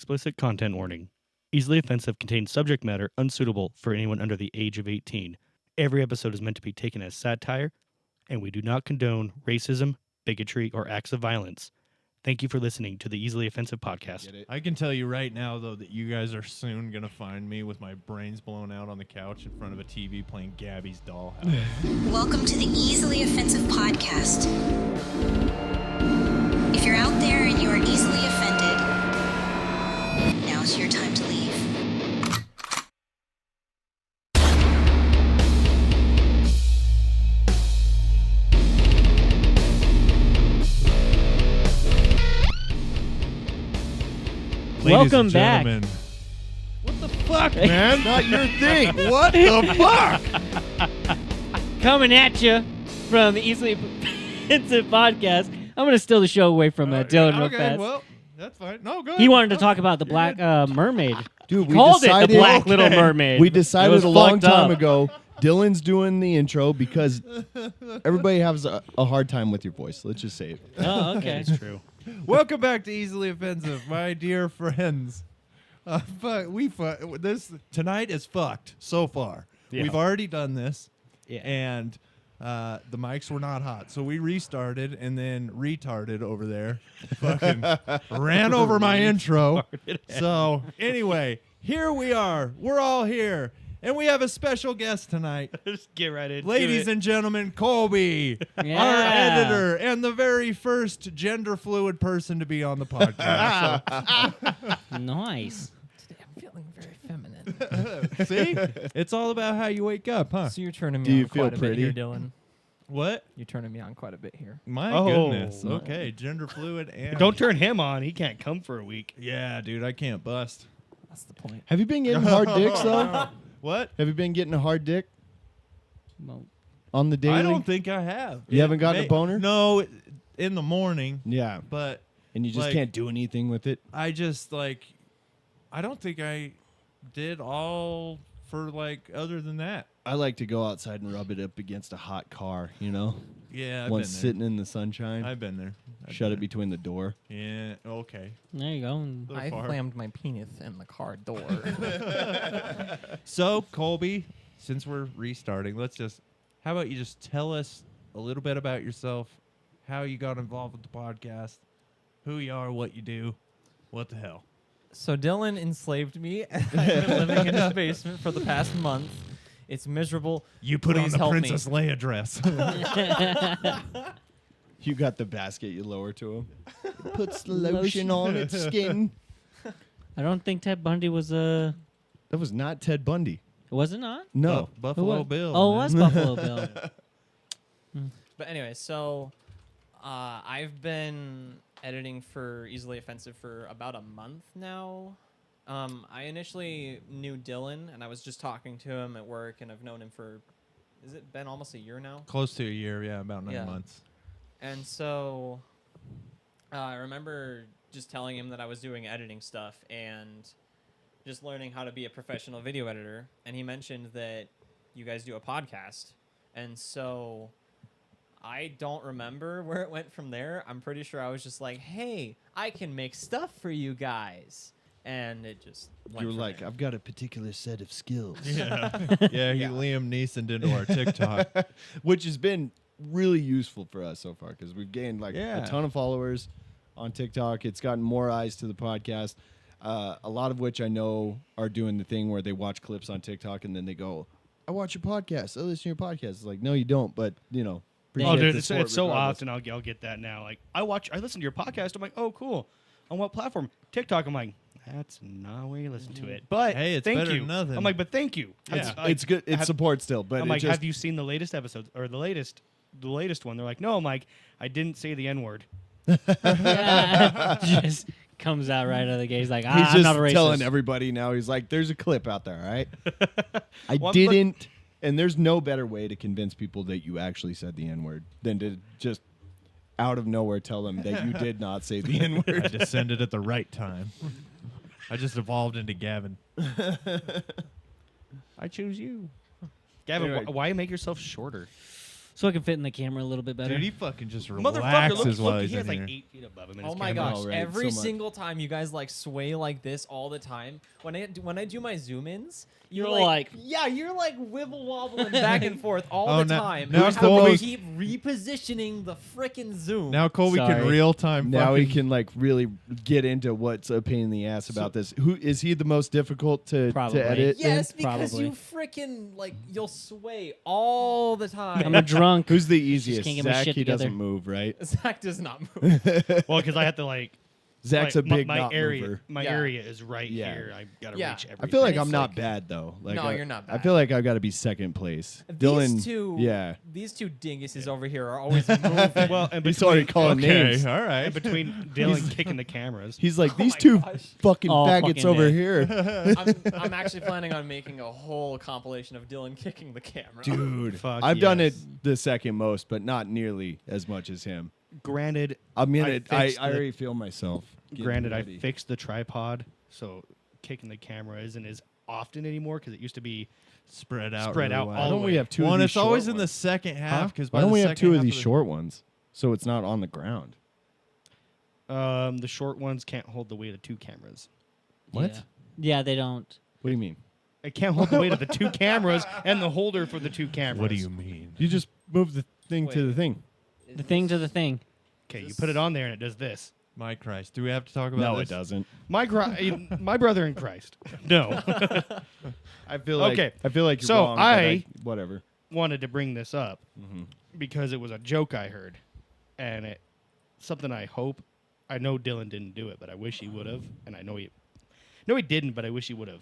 Explicit content warning. Easily offensive contains subject matter unsuitable for anyone under the age of 18. Every episode is meant to be taken as satire, and we do not condone racism, bigotry, or acts of violence. Thank you for listening to the Easily Offensive podcast. I can tell you right now, though, that you guys are soon going to find me with my brains blown out on the couch in front of a TV playing Gabby's Dollhouse. Welcome to the Easily Offensive podcast. If you're out there and you are easily offended, now's your time to leave. Welcome back. What the fuck, man? Not your thing. What the fuck? Coming at you from the Easily Offensive podcast. I'm going to steal the show away from Dylan real okay, fast. well, that's fine. No, go He ahead. wanted to No, talk about the Black Mermaid. Dude, He called it the Black Little Mermaid. We It decided was a long fucked time up. ago. Dylan's doing the intro because everybody has a hard time with your voice. Let's just say it. Oh, okay. It's true. Welcome back to Easily Offensive, my dear friends. This tonight is fucked so far. Yeah. We've already done this, Yeah. and the mics were not hot, so we restarted, and then retarded over there fucking ran over my intro. So anyway, here we are. We're all here, and we have a special guest tonight. Just get right into Ladies it. and gentlemen, Colby, Yeah. our editor, and the very first gender fluid person to be on the podcast. Nice. Today I'm feeling very feminine. See? It's all about how you wake up, huh? So you're turning Do me you on feel quite a bit pretty? here, Dylan. What? You're turning me on quite a bit here. My Oh. goodness. Okay, gender fluid and... Don't turn him on. He can't come for a week. Yeah, dude, I can't bust. That's the point. Have you been getting hard dicks, though? What? Have you been getting a hard dick Well, on the daily? I don't think I have. You haven't gotten a boner? No, in the morning, Yeah. but And you just like- can't do anything with it? I just, I don't think I did all for, other than that. I like to go outside and rub it up against a hot car, you know? Yeah, I've Once been there. sitting in the sunshine. I've been there. Shut it between the door. Yeah, okay. there you go. Little I far. slammed my penis in the car door. So, Colby, since we're restarting, how about you just tell us a little bit about yourself, how you got involved with the podcast, who you are, what you do, what the hell. So Dylan enslaved me. I've been living in his basement for the past month. It's miserable. You put Please on the help me. Princess Leia dress. You got the basket you lower to him. Puts the lotion on its skin. I don't think Ted Bundy was a... That was not Ted Bundy. Was it not? No. Buffalo Who wa- Bill. Oh, it man. was Buffalo Bill. But anyway, so I've been editing for Easily Offensive for about a month now. I initially knew Dylan, and I was just talking to him at work, and I've known him for, has it been almost a year now? Close to a year, yeah, about 9 Yeah. months. And so I remember just telling him that I was doing editing stuff and just learning how to be a professional video editor. And he mentioned that you guys do a podcast. And so I don't remember where it went from there. I'm pretty sure I was just like, hey, I can make stuff for you guys. And it just went You were from like, there. I've got a particular set of skills. Yeah, he Liam Neeson into our TikTok. Which has been really useful for us so far because we've gained Yeah. a ton of followers on TikTok. It's gotten more eyes to the podcast. A lot of which I know are doing the thing where they watch clips on TikTok and then they go, I watch your podcast. I listen to your podcast. It's like, no, you don't. But, appreciate Oh, dude, the it's support so regardless. often I'll get that now. Like, I listen to your podcast. I'm like, oh, cool. On what platform? TikTok. I'm like, that's not where you listen to it. But Hey, it's thank better you. than nothing. I'm like, but thank you. Yeah. It's good. It's support still. But I'm it like, just, have you seen the latest episodes or the latest one? They're like, no. I'm like, I didn't say the N-word. Just comes out right out of the gate. He's like, he's I'm just not a racist. telling everybody now. He's like, there's a clip out there, all right? I Well, didn't. And there's no better way to convince people that you actually said the N-word than to just out of nowhere tell them that you did not say the I N-word. descended at the right time. I just evolved into Gavin. I choose you. Gavin, Anyway. why make yourself shorter? so I can fit in the camera a little bit better. Dude, he fucking just Motherfucker, relaxes while look, he's he has in like here. 8 feet above him. In Oh his my camera. gosh! right, Every so much. single time you guys like sway like this all the time. When I do my zoom ins, You're like- yeah, you're like wibble wobbling back and forth all Oh, the now- time. now You have Colby- to keep repositioning the frickin' zoom. Now Colby Sorry. can real time. Now he can like really get into what's a pain in the ass about this. Who is he the most difficult to Probably. edit? yes, in? because Probably. you frickin' like you'll sway all the time. I'm a drunk. Who's the easiest? can't get my Zach. shit He doesn't together. move, right? Zach does not move. Well, because I have to like. Zach's like, a big my not area. mover. My Yeah. area is right Yeah. here. I gotta Yeah. reach everything. I feel like And I'm it's not like- bad though. Like No, you're not I bad. feel like I've got to be second place. Dylan, yeah. These two dinguses over here are always moving. Well, and He's already between, calling okay, names. all right. and between Dylan kicking the cameras. He's like, Oh these my two gosh. fucking All faggots fucking over day. here. I'm actually planning on making a whole compilation of Dylan kicking the camera. Dude, Fuck I've done it yes. the second most, but not nearly as much as him. Granted, I mean, I fixed the- already feel myself. getting granted, I ready. fixed the tripod, so kicking the camera isn't as often anymore because it used to be Spread out. Spread really out wide. Why all don't the we way. have two Well, of and these it's always short in the ones? second half because Why don't we have two of these short ones so it's not on the ground? the short ones can't hold the weight of 2 cameras. What? Yeah, they don't. What do you mean? It can't hold the weight of the 2 cameras and the holder for the 2 cameras. What do you mean? You just move the thing to Wait. the thing. The thing to the thing. Okay, you put it on there and it does this. My Christ. Do we have to talk about No, this? it doesn't. My my brother in Christ. No. I feel like Okay, I feel like you're so wrong, but whatever. Wanted to bring this up Mm-hmm. because it was a joke I heard, and it something I hope. I know Dylan didn't do it, but I wish he would have, and I know he didn't, but I wish he would have.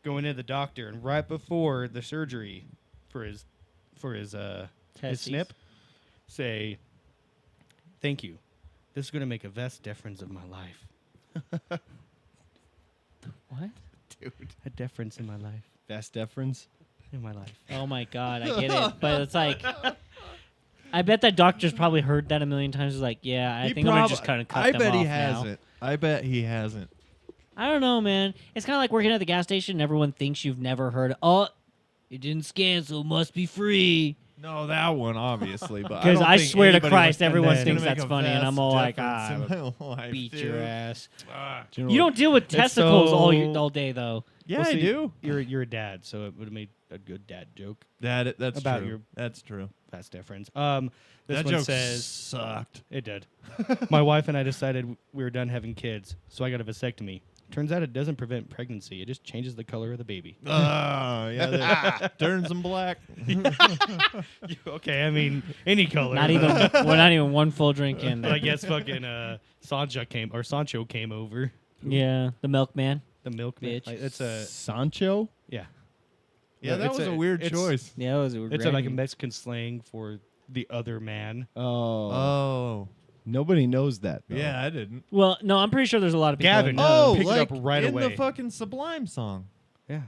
Going to the doctor, and right before the surgery for his Testes. snip, say, "Thank you. This is going to make a vast difference of my life. What? A difference in my life. Fast deference. In my life." Oh my god, I get it. But it's like, I bet that doctor's probably heard that a million times. He's like, yeah, I think I'm gonna just kind of cut I them bet he off now. hasn't. I bet he hasn't. I don't know, man. It's kind of like working at the gas station and everyone thinks you've never heard, oh, it didn't scan, so it must be free. No, that one obviously, but Because don't I think swear to anybody Christ, was- everyone it's thinks gonna make that's a funny, and I'm vast all like, difference in my life, beat dude. your ass. Do know You what? don't deal with It's testicles so- all day, though. Yeah, Well, I see, do. You're a dad, so it would have made a good dad joke. That's About true. your- That's true. Fast difference. This That one joke says sucked. it did. My wife and I decided we were done having kids, so I got a vasectomy. Turns out it doesn't prevent pregnancy; it just changes the color of the baby. Oh, yeah, that turns them black. Okay, I mean any color. Not even, we're not even one full drink in. But I guess fucking Sancho came over. Yeah, the milkman. The milkman. Bitch. Like, it's a Sancho? yeah. Yeah, No, that it's was a weird it's- choice. Yeah, it was It's like a Mexican slang for the other man. Oh. Oh, Nobody knows that. Though. yeah, I didn't. Well, no, I'm pretty sure there's a lot of people. Gavin, that know. Oh, pick it like up right in away. the fucking Sublime song. Yeah.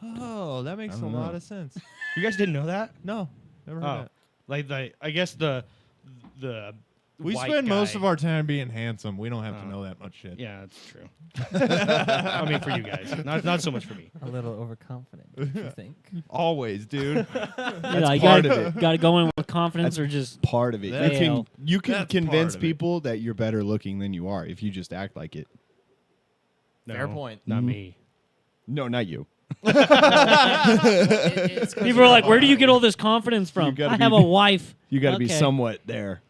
Oh, that makes I a don't lot know. of sense. You guys didn't know that? No, never heard Oh, that. like I guess the We white spend most guy- of our time being handsome. We don't have to Oh. know that much shit. Yeah, that's true. I mean, for you guys, not so much for me. A little overconfident, you think? Always, dude. Yeah, you part gotta, of it. gotta go in with confidence or just Part of it. That's- You can That's convince part of it. people that you're better looking than you are if you just act like it. No, Fair point. Not me. No, not you. It's 'cause people are you're like, where do you blind. get all this confidence from? gotta I be- have a wife. You got to be Okay. somewhat there.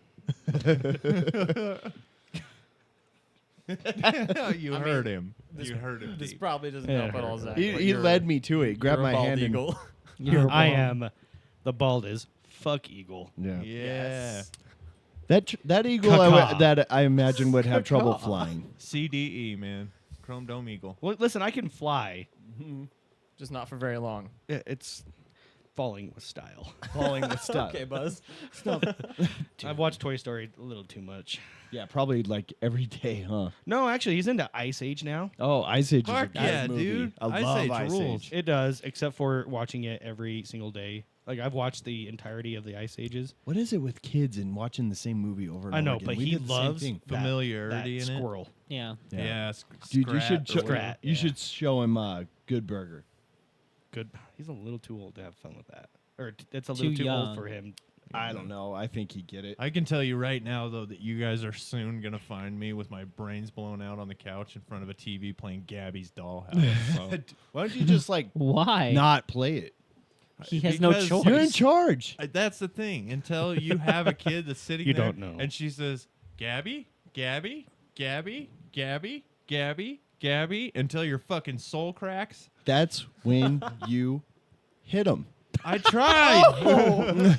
You I mean, heard him. this- You heard him. This deep. probably doesn't Yeah, help at all, hurt. Zach. He, but he you're- led me to it. Grabbed you're a my bald hand eagle. I am the baldest fuck eagle. And, yeah. Yeah. Yes. That eagle Caca. that I imagine would have trouble flying. CDE, man. Chrome Dome Eagle. Well, listen, I can fly. Just not for very long. It's falling with style. Falling with stuff. Okay, Buzz. I've watched Toy Story a little too much. Yeah, probably like every day, huh? No, actually, he's into Ice Age now. Oh, Ice Age Fuck is a good yeah, movie. dude. I Ice love Age Ice rules. Age. It does, except for watching it every single day. Like I've watched the entirety of the Ice Ages. What is it with kids and watching the same movie over and I over know, again? but We he did the same loves thing. that- Familiarity that in it. squirrel. Yeah. Yeah. Dude, you should Scrat or show, whatever. you should show him Good Burger. Good. He's a little too old to have fun with that, or it's a Too little too young. old for him. I don't know. I think he'd get it. I can tell you right now, though, that you guys are soon going to find me with my brains blown out on the couch in front of a TV playing Gabby's Dollhouse. So. Why don't you just like Why? not play it? He has no Because choice. You're in charge. That's the thing. Until you have a kid that's sitting You there don't know. and she says, Gabby, Gabby, Gabby, Gabby, Gabby, Gabby, until your fucking soul cracks. That's when you hit him, I tried.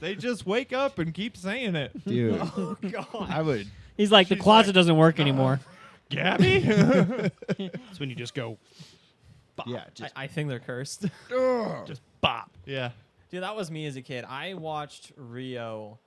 They just wake up and keep saying it. dude. Oh God. I would. He's like, the She's closet like, doesn't work anymore. Gabby? That's when you just go, Yeah. Just, I think they're cursed. just bop. Yeah. Dude, that was me as a kid. I watched Rio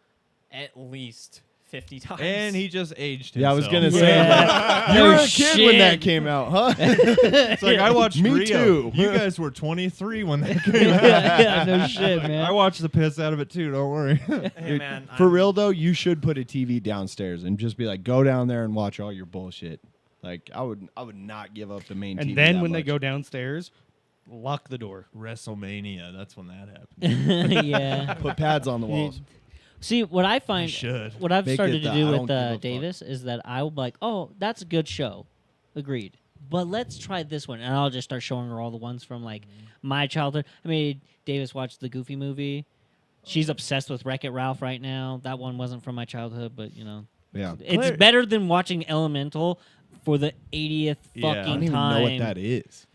at least 50 times. And he just aged yeah. I was himself. gonna say. Yeah. You were No a kid when that shit. came out, huh? It's like I watched Me Rio. too. You guys were 23 when that came out. yeah, no shit, I man. watched the piss out of it too. Don't worry. Hey, man, For I'm- real though, you should put a TV downstairs and just be like, go down there and watch all your bullshit. Like I would not give up the main TV. And then that when they much. go downstairs, lock the door. WrestleMania. That's when that happened. yeah. put pads on the walls. See, what I find, should. what I've Make started it to the do I with don't give a fuck. Davis is that I will be like, oh, that's a good show. Agreed. But let's try this one. And I'll just start showing her all the ones from like my childhood. I mean, Davis watched the Goofy movie. She's obsessed with Wreck-It Ralph right now. That one wasn't from my childhood, but you know. Yeah. It's Claire- better than watching Elemental for the 80th Yeah. I fucking I don't even time. know what that is.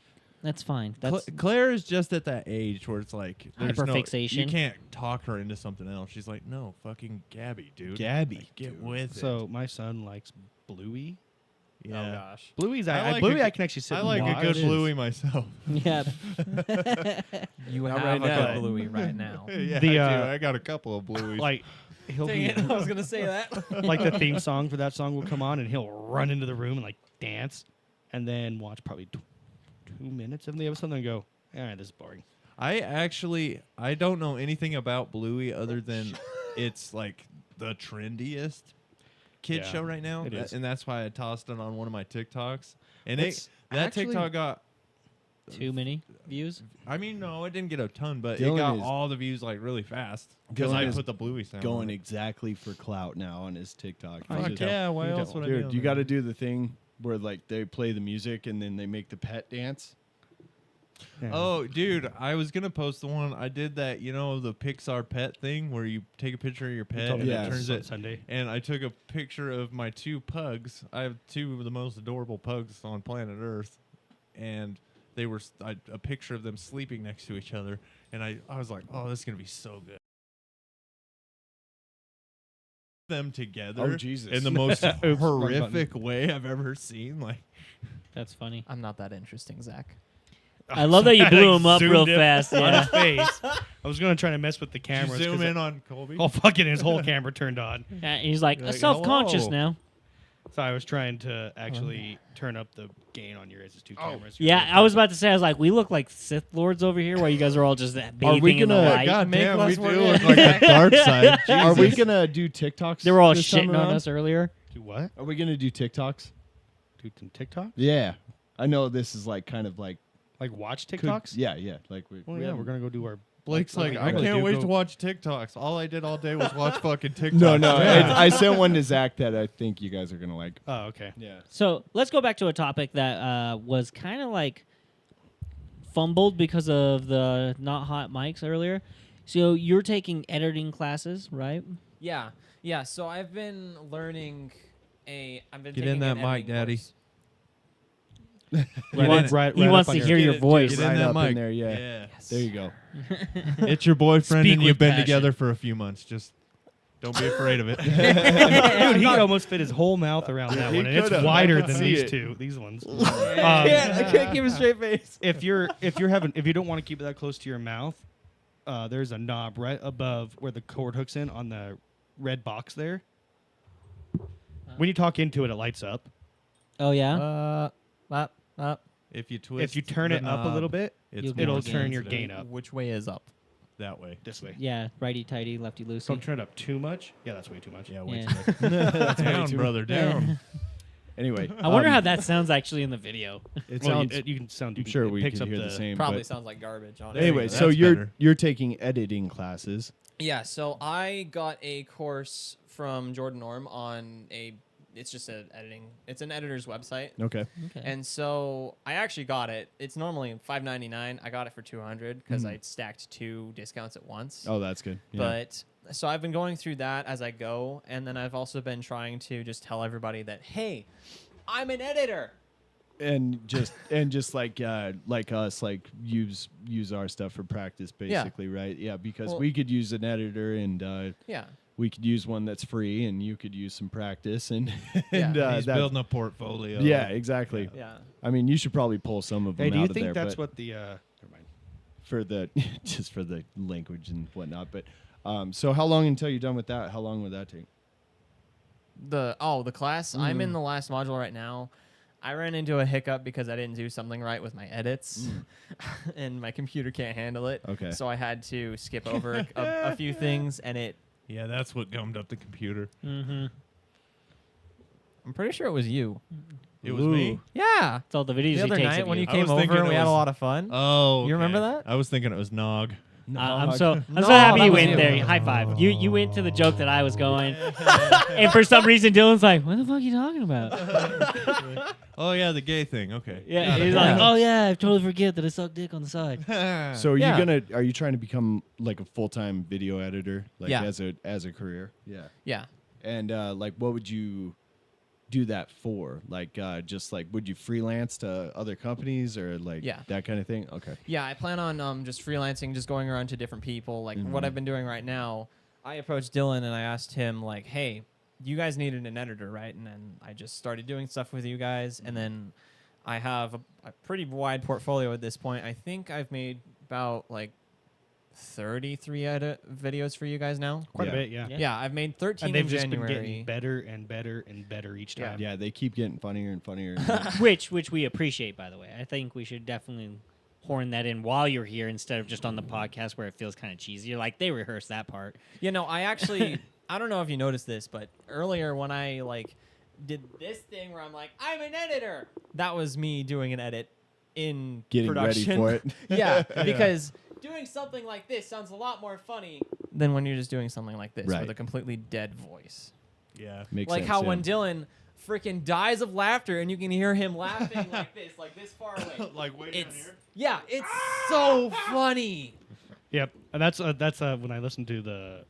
That's fine. That's Claire is just at that age where it's like there's no, Hyperfixation. you can't talk her into something else. She's like, no, fucking Gabby, dude. Gabby, Like, get dude. with it. So my son likes Bluey. Yeah. Oh gosh. Bluey's I like Bluey a- I can actually sit I and like watch. a good It is. Bluey myself. yeah. You Not have right a now. good Bluey right now. Yeah, The, I do. uh, I got a couple of Blueys. Like he'll Dang be it, I was gonna say that. like the theme song for that song will come on and he'll run into the room and like dance and then watch probably 2 minutes of the episode and go, all right, this is boring. I don't know anything about Bluey other than it's like the trendiest kid Yeah, show right now, it is. and that's why I tossed it on one of my TikToks. And It's that actually- TikTok got, Too many views. I mean, no, it didn't get a ton, but Dylan it got is- all the views like really fast because Dylan I is put the Bluey sound. Going on it. exactly for clout now on his TikTok. Oh, He's Fuck just- yeah! Why You else don't. would I be Dude, on you there? got to do the thing where like they play the music and then they make the pet dance. Yeah. Oh, dude, I was gonna post the one I did that. You know the Pixar pet thing where you take a picture of your You pet told and me Yeah. it that turns on it. Sunday. And I took a picture of my 2 pugs. I have 2 of the most adorable pugs on planet Earth, and they were a picture of them sleeping next to each other. And I was like, oh, this is gonna be so good. Them together Oh, Jesus. in the most Oops, wrong horrific way I've ever seen. Like, That's funny. I'm not that interesting, Zach. I love that you blew him up Zoomed real in fast. on Yeah. his face. I was gonna try to mess with the did you cameras. zoom 'cause in on Colby. Oh, fucking his whole camera turned on. He's like, You're like, self-conscious hello. now. So I was trying to actually turn up the gain on your guys' 2 cameras. Yeah, I was about to say, I was like, we look like Sith Lords over here, while you guys are all just bathing in the gonna- light. God Make damn, we less do work. look like the dark side. Are we Jesus. gonna do TikToks? They were all this time shitting on around? us earlier. Do what? Are we gonna do TikToks? Do some TikTok? Yeah, I know this is like kind of like Like watch could- TikToks? Yeah, yeah. Like Well, yeah, we're gonna go do our. Blake's like, I really can't do wait go- to watch TikToks. All I did all day was watch fucking TikToks. No, Yeah. I sent one to Zach that I think you guys are gonna like. Oh, okay. Yeah. So let's go back to a topic that was kind of like fumbled because of the not hot mics earlier. So you're taking editing classes, right? Yeah, yeah. So I've been learning I've been Get taking in that an mic, editing Daddy. course. He Right wants, in it. he Right wants up to on hear your- your Get it- voice. Get in Right that up in mic. there, yeah. There you go. It's your boyfriend Speak and you've with been passion. together for a few months. Just don't be afraid of it. Dude, he almost fit his whole mouth around that He one, and it's could've. I wider could than see these it. 2. These ones. I can't keep a straight face. If you don't want to keep it that close to your mouth, there's a knob right above where the cord hooks in on the red box there. When you talk into it, it lights up. Oh yeah. Up. If you twist, If you turn the it up a little knob, bit, it's You'll more it'll gain turn your sensitive. gain up Which way is up? that way. this way. Yeah, righty tighty, lefty loosey. Don't turn it up too much. Yeah, that's way too much. Yeah, way Yeah. too much. Down, brother, down. Anyway, I wonder how that sounds actually in the video. it Well, sounds. you can sound. I'm You sure can, it we picks could up hear the same. Probably but sounds like garbage, honestly. anyway, That's so better. you're taking editing classes. Yeah, so I got a course from Jordan Orm on it's just it's an editor's website. Okay. Okay. And so I actually got it. It's normally $5.99. I got it for $200 because I stacked 2 discounts at once. Oh, that's good. Yeah. But so I've been going through that as I go, and then I've also been trying to just tell everybody that, hey, I'm an editor. and just like us, like use our stuff for practice, basically, right? Yeah, because Well- we could use an editor, and Yeah. we could use one that's free, and you could use some practice, and Yeah. and He's that- building a portfolio. yeah, exactly. Yeah. I mean, you should probably pull some of them Hey, do out you of think there, that's but what the? Never mind. for the just for the language and whatnot. But so how long until you're done with that? How long would that take? The class. I'm in the last module right now. I ran into a hiccup because I didn't do something right with my edits, and my computer can't handle it. Okay. So I had to skip over a few things, and Yeah, that's what gummed up the computer. Mm-hmm. I'm pretty sure it was you. It was me. Yeah. It's all the videos The other he takes night of when you I came was over, thinking and we it had a was- lot of fun. Oh, You remember okay. that? I was thinking it was Nog. I'm so No, happy that you was went you. there. High five. You went to the joke that I was going, and for some reason Dylan's like, "What the fuck are you talking about?" Oh yeah, the gay thing. Okay. Yeah, he's like, "Oh yeah, I totally forget that I suck dick on the side." So Yeah. are you trying to become like a full-time video editor, like Yeah. as a career? Yeah. Yeah. And like, what would you do that for? Like, just like, would you freelance to other companies or like Yeah. that kind of thing? Okay. Yeah, I plan on just freelancing, just going around to different people. Like what I've been doing right now, I approached Dylan and I asked him like, "Hey, you guys needed an editor, right?" And then I just started doing stuff with you guys, and then I have a pretty wide portfolio at this point. I think I've made about like 33 videos for you guys now. Quite Yeah. a bit, yeah. Yeah. Yeah, I've made 13 And they've in just January. been getting better and better and better each Yeah. time. Yeah, they keep getting funnier and funnier. which we appreciate, by the way. I think we should definitely horn that in while you're here instead of just on the podcast where it feels kind of cheesy. You're like, they rehearsed that part. You know, I actually I don't know if you noticed this, but earlier when I like did this thing where I'm like, I'm an editor, that was me doing an edit in Getting ready production. for it. Yeah, because doing something like this sounds a lot more funny than when you're just doing something like this Right. with a completely dead voice. Yeah. Makes Like sense, how yeah. when Dylan freaking dies of laughter and you can hear him laughing like this far away. Like way It's yeah, it's so funny. Yep. And that's when I listened to the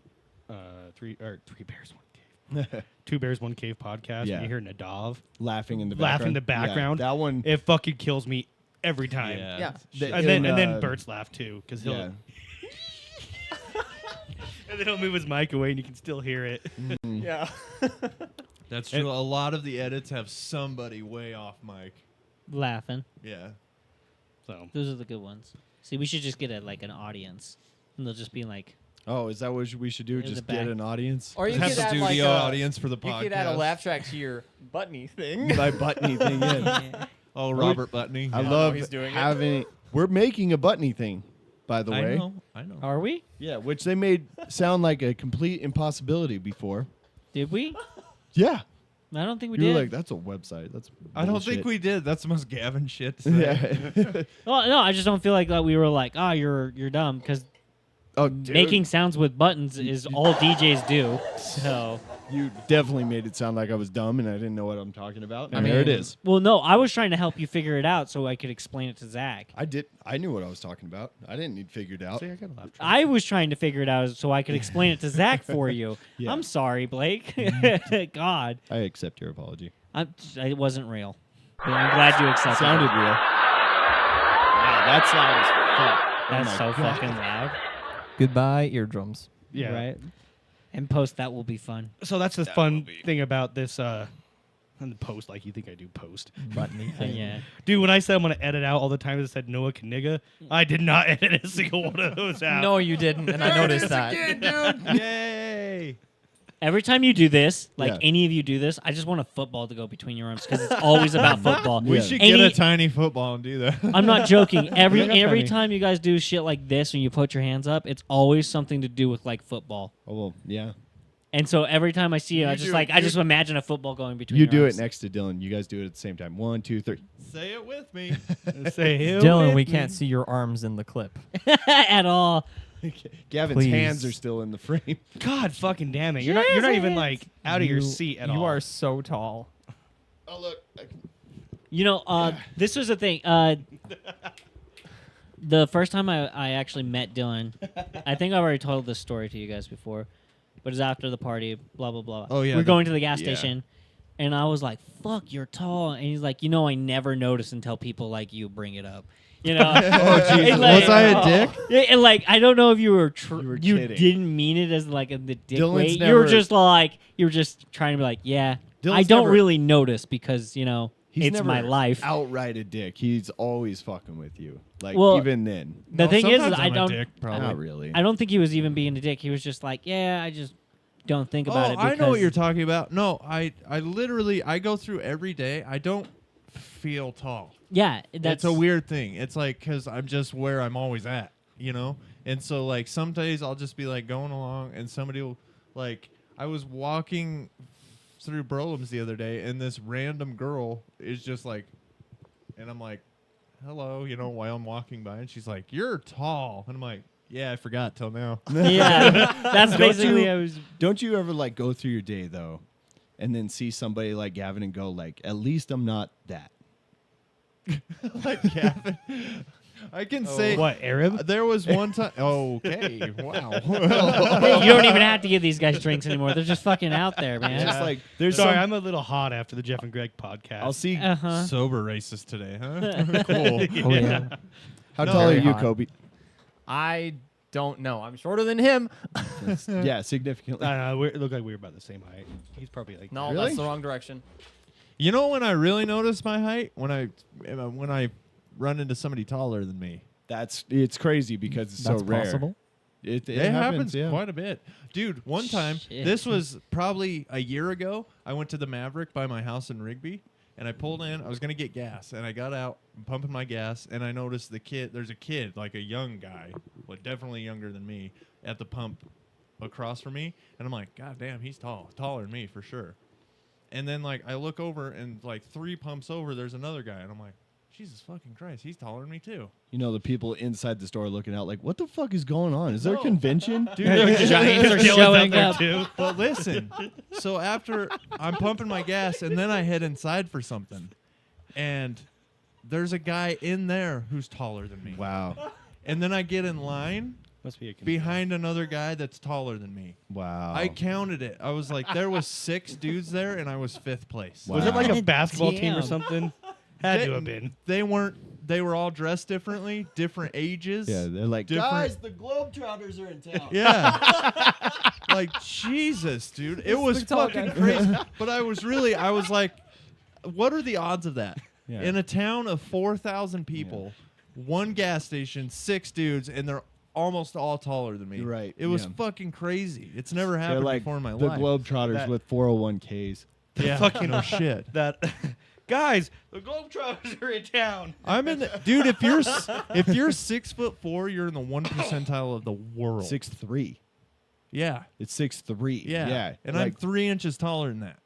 Three Bears One Cave, Two Bears One Cave podcast. Yeah. And you hear Nadav laughing in the laughing in the background. background. Yeah, that one. It fucking kills me every time. Yeah. And then Bert's laugh too, because he'll Yeah. and then he'll move his mic away and you can still hear it. Yeah. That's true. A lot of the edits have somebody way off mic. Laughing. Yeah. So Those are the good ones. See, we should just get an audience, and they'll just be like, Oh, is that what we should do? In the Just get back. an audience? Or you Have could add studio like a audience for the You podcast. could add a laugh track to your buttony thing. My buttony thing in. yeah. Oh, Robert Butney. I Yeah. love he's doing it. having. We're making a buttony thing, by the way. I know. Are we? Yeah, which they made sound like a complete impossibility before. Did we? Yeah, I don't think we you did. were like, "That's a website. That's." I don't think bullshit." we did. That's the most Gavin shit to say. Yeah. Well, no, I just don't feel like that we were like, you're dumb, because Oh, dude, making sounds with buttons is all DJs do. So, you definitely made it sound like I was dumb and I didn't know what I'm talking about. I And there it mean- is. well, no, I was trying to help you figure it out so I could explain it to Zach. I did. I knew what I was talking about. I didn't need figured out. see, I got a laugh track. I was trying to figure it out so I could explain it to Zach for you. Yeah. I'm sorry, Blake. God, I accept your apology. it wasn't real. But I'm glad you accepted Sounded it. real. Wow, that's loud as fuck. Oh That's my so God. fucking loud. Goodbye, eardrums. Yeah. Right? And post that will be fun. So that's the fun thing about this on the post, like you think I do post. Buttony Yeah. Dude, when I said I'm gonna edit out all the time that said Noah Kaniga, I did not edit a single one of those out. No, you didn't, and I noticed that. Yay! Every time you do this, like Yeah. any of you do this, I just want a football to go between your arms because it's always about football. We Yeah. should Any- get a tiny football and do that. I'm not joking. Every Yeah, that's every funny. time you guys do shit like this when you put your hands up, it's always something to do with like football. Oh well, yeah. And so every time I see it, You I just do like it. I just imagine a football going between. You your do arms. it next to Dylan. You guys do it at the same time. 1, 2, 3. Say it with me. Say it Dylan, with we me. can't see your arms in the clip. at all. Gavin's Please. hands are still in the frame. God fucking damn it! You're not even like out of your You- seat at all. You are so tall. Oh look. You know, this was the thing. The first time I actually met Dylan, I think I've already told this story to you guys before, but it's after the party, blah, blah, blah. Oh, yeah, We're the- going to the gas yeah. station, and I was like, fuck, you're tall. And he's like, I never notice until people like you bring it up. You know? Oh, Jesus. And, like, Was I a dick? Yeah, and like, I don't know if you were You were you kidding. didn't mean it as like in the dick Dylan's way. You never- were just like, you were just trying to be like, yeah, Dylan's I don't never- really notice because, He's it's never my life. outright a dick. He's always fucking with you. Like Well, even then. The No, thing is, sometimes I I'm a don't. dick, probably. Not really. I don't think he was even being a dick. He was just like, yeah, I just don't think about Oh, it. Because I know what you're talking about. No, I literally I go through every day. I don't feel tall. Yeah, that's It's a weird thing. It's like because I'm just where I'm always at, And so like some days I'll just be like going along, and somebody will like I was walking through Burlham's the other day, and this random girl is just like, and I'm like, hello, while I'm walking by, and she's like, you're tall, and I'm like, yeah, I forgot till now. Yeah, that's Don't basically. you- I was. Don't you ever like go through your day though, and then see somebody like Gavin and go like, at least I'm not that. Like Gavin. I can say What, Arab? There was one time. Okay, wow. Hey, you don't even have to give these guys drinks anymore. They're just fucking out there, man. Just like there's Sorry, some, I'm a little hot after the Jeff and Greg podcast. I'll see. Uh-huh. Sober racist today, huh? Cool. Oh yeah. How No, tall are very you, hot. Kobe? I don't know. I'm shorter than him. Yeah, significantly. We look like we're about the same height. He's probably like No, Really? that's the wrong direction. You know when I really notice my height? When I run into somebody taller than me. It's crazy because it's That's so rare. possible. It It happens yeah. quite a bit. Dude, one time, Shit. this was probably a year ago, I went to the Maverick by my house in Rigby, and I pulled in. I was going to get gas, and I got out, I'm pumping my gas, and I noticed there's a kid, like a young guy, well, definitely younger than me, at the pump across from me, and I'm like, God damn, he's taller than me for sure. And then, like, I look over, and, like, 3 pumps over, there's another guy, and I'm like, Jesus fucking Christ, he's taller than me, too. You know, the people inside the store looking out like, what the fuck is going on? Is there a No. convention? Dude, Giants are Dylan's showing out there up. too. But listen, so after I'm pumping my gas, and then I head inside for something, and there's a guy in there who's taller than me. Wow. And then I get in line Must be a behind another guy that's taller than me. Wow. I counted it. I was like, there was 6 dudes there, and I was 5th place. Wow. Was it like a God basketball team or damn. something? Had to have been. They weren't. They were all dressed differently, different ages. Yeah, they're like, Different- guys, the Globetrotters are in town. Yeah. Like, Jesus, dude. It was the tall fucking guy. crazy. But I was like, what are the odds of that? Yeah. In a town of 4,000 people, one gas station, 6 dudes, and they're almost all taller than me. Right, It was yeah. fucking crazy. It's never They're happened like before in my the life. Globetrotters That- with 401ks. Yeah, fucking- no shit. That guys, the Globetrotters are in town. I'm in the dude. If you're 6'4", you're in the 1 percentile of the world. 6'3". Yeah. It's 6'3". Yeah. Yeah. And I'm like, 3 inches taller than that.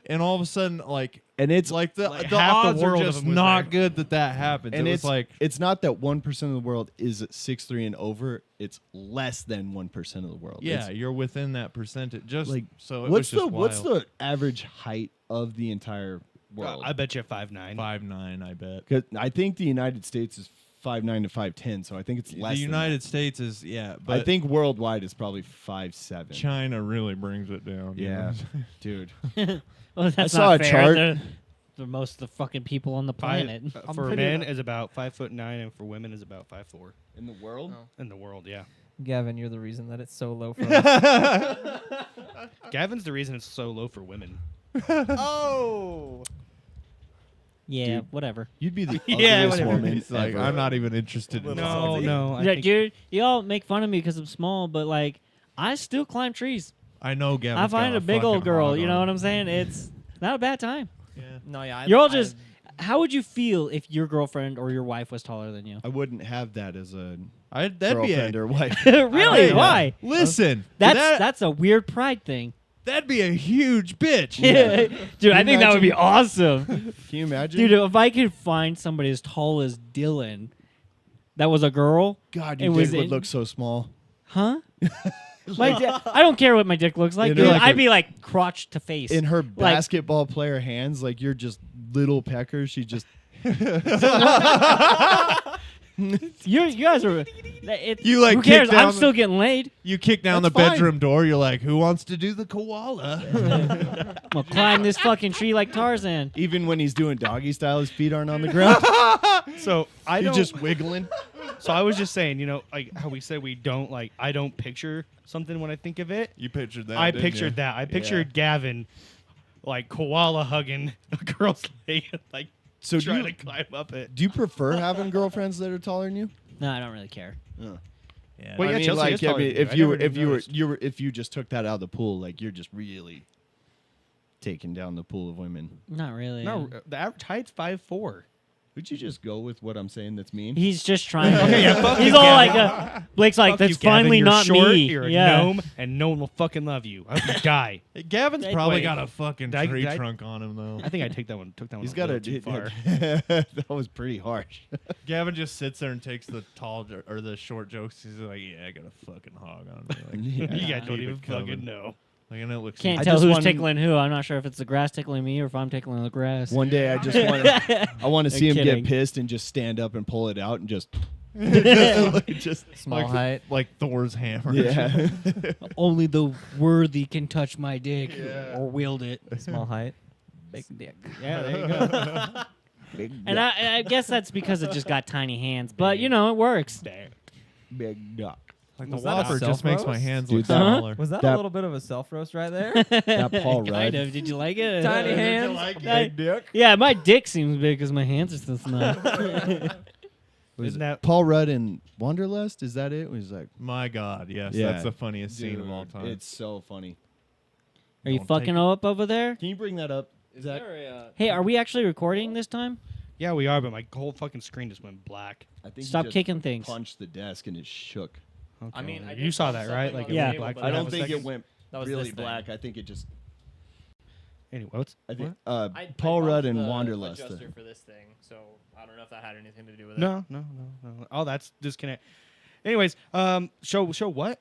And all of a sudden, like, and it's like the like the half the odds world are of just them was not there. good that happens. and it it's was like, it's not that 1% of the world is 6'3" and over. It's less than 1% of the world. yeah, It's you're within that percentage. Just like so it what's was just what's wild. the average height of the entire world? I bet you 5'9". 5'9", I bet. 'Cause I think the United States is 5'9" to 5'10", so I think it's less. The than United States is that. but I think worldwide is probably 5'7". China really brings it down. you Yeah, know? dude. Well, that's saw not a fair. chart- They're most of the fucking people on the planet. For men is about 5'9", and for women is about 5'4". In the world, Oh. In the world, yeah. Gavin, you're the reason that it's so low for us. Gavin's the reason it's so low for women. Oh. Yeah, Dude. whatever. you'd be the Yeah, ugliest whatever. woman. He's like, ever. I'm not even interested in No, this. no. I Yeah, think dude, y'all make fun of me because I'm small, but like, I still climb trees. I know, Gavin. I find a big old girl. You know what I'm saying? It's not a bad time. Yeah. No, yeah. You're all just How would you feel if your girlfriend or your wife was taller than you? I wouldn't have that as a That'd be a, girlfriend or wife. Really? Hey, Why? Listen, That's a weird pride thing. that'd be a huge bitch. Dude, I think that would be awesome. Can you imagine? Dude, if I could find somebody as tall as Dylan that was a girl, God, it your was dick would in- look so small. huh? I don't care what my dick looks like. In Dude, her, like, I'd be like crotch to face. In her Like- basketball player hands, like you're just little pecker. She just you guys are. You, like, who cares? kick down I'm still getting laid. You kick down That's the fine. bedroom door. You're like, who wants to do the koala? I'm gonna climb this fucking tree like Tarzan. even when he's doing doggy style, his feet aren't on the ground. So I You're don't. just wiggling. So I was just saying, like how we said we don't like. I don't picture something when I think of it. You pictured that. I didn't pictured you? that. I pictured Gavin, like koala hugging a girl's leg, and, like So do trying you, to climb up it. do you prefer having girlfriends that are taller than you? No, I don't really care. Yeah. Well, I yeah, mean, Chelsea like, is taller than you. if I you never if you were noticed. you were if you just took that out of the pool, like you're just really taking down the pool of women. Not really. No, the average height's 5'4". Would you just go with what I'm saying? That's mean. He's just trying. Okay, yeah, fuck He's you, all Gavin. like, Blake's like, Fuck that's you, Gavin. finally You're not short, me. You're a yeah. gnome, and no one will fucking love you. I hope you die. Gavin's probably Wait. got a fucking Did I- tree did I- trunk on him though. I think I took that one. He's a got little a too far. that was pretty harsh. Gavin just sits there and takes the or the short jokes. He's like, "Yeah, I got a fucking hog on me." Like, You guys don't keep even it coming. fucking know. Like, and it looks. Can't I tell just who's want- tickling who. I'm not sure if it's the grass tickling me or if I'm tickling the grass. One day, I just want to. I want to see him kidding. get pissed and just stand up and pull it out and just. just Small height. like Thor's hammer. yeah. Only the worthy can touch my dick or wield it. Small height. Big dick. Yeah, there you go. And I guess that's because it just got tiny hands, but you know it works. Big duck. Like Was the that a Whopper just makes my self-roast? hands Dude, look that- smaller. Was that That- a little bit of a self roast right there? That Paul Rudd. Kind of. Did you like it? Tiny hands. Big dick. Yeah, my dick seems big because my hands are so small. Isn't that Paul Rudd in Wanderlust? Is that it? He's like, My God, yes, Yeah. that's the funniest scene of all dude, time. It's so funny. Are you Don't fucking take up over there? Can you bring that up? Is there Hey, are we actually recording this time? Yeah, we are, but my whole fucking screen just went black. I think Stop he just kicking things. punched the desk and it shook. Okay. I mean, I you did saw bump that, right? something Like on it the went table, black but for I half don't a think second? it went That was really this thing. black. I think it just. Anyway, what's I think I Paul bumped Rudd and the Wanderlust. adjuster for this thing, so I don't know if that had anything to do with it. no. Oh, that's disconnect. Anyways, show what?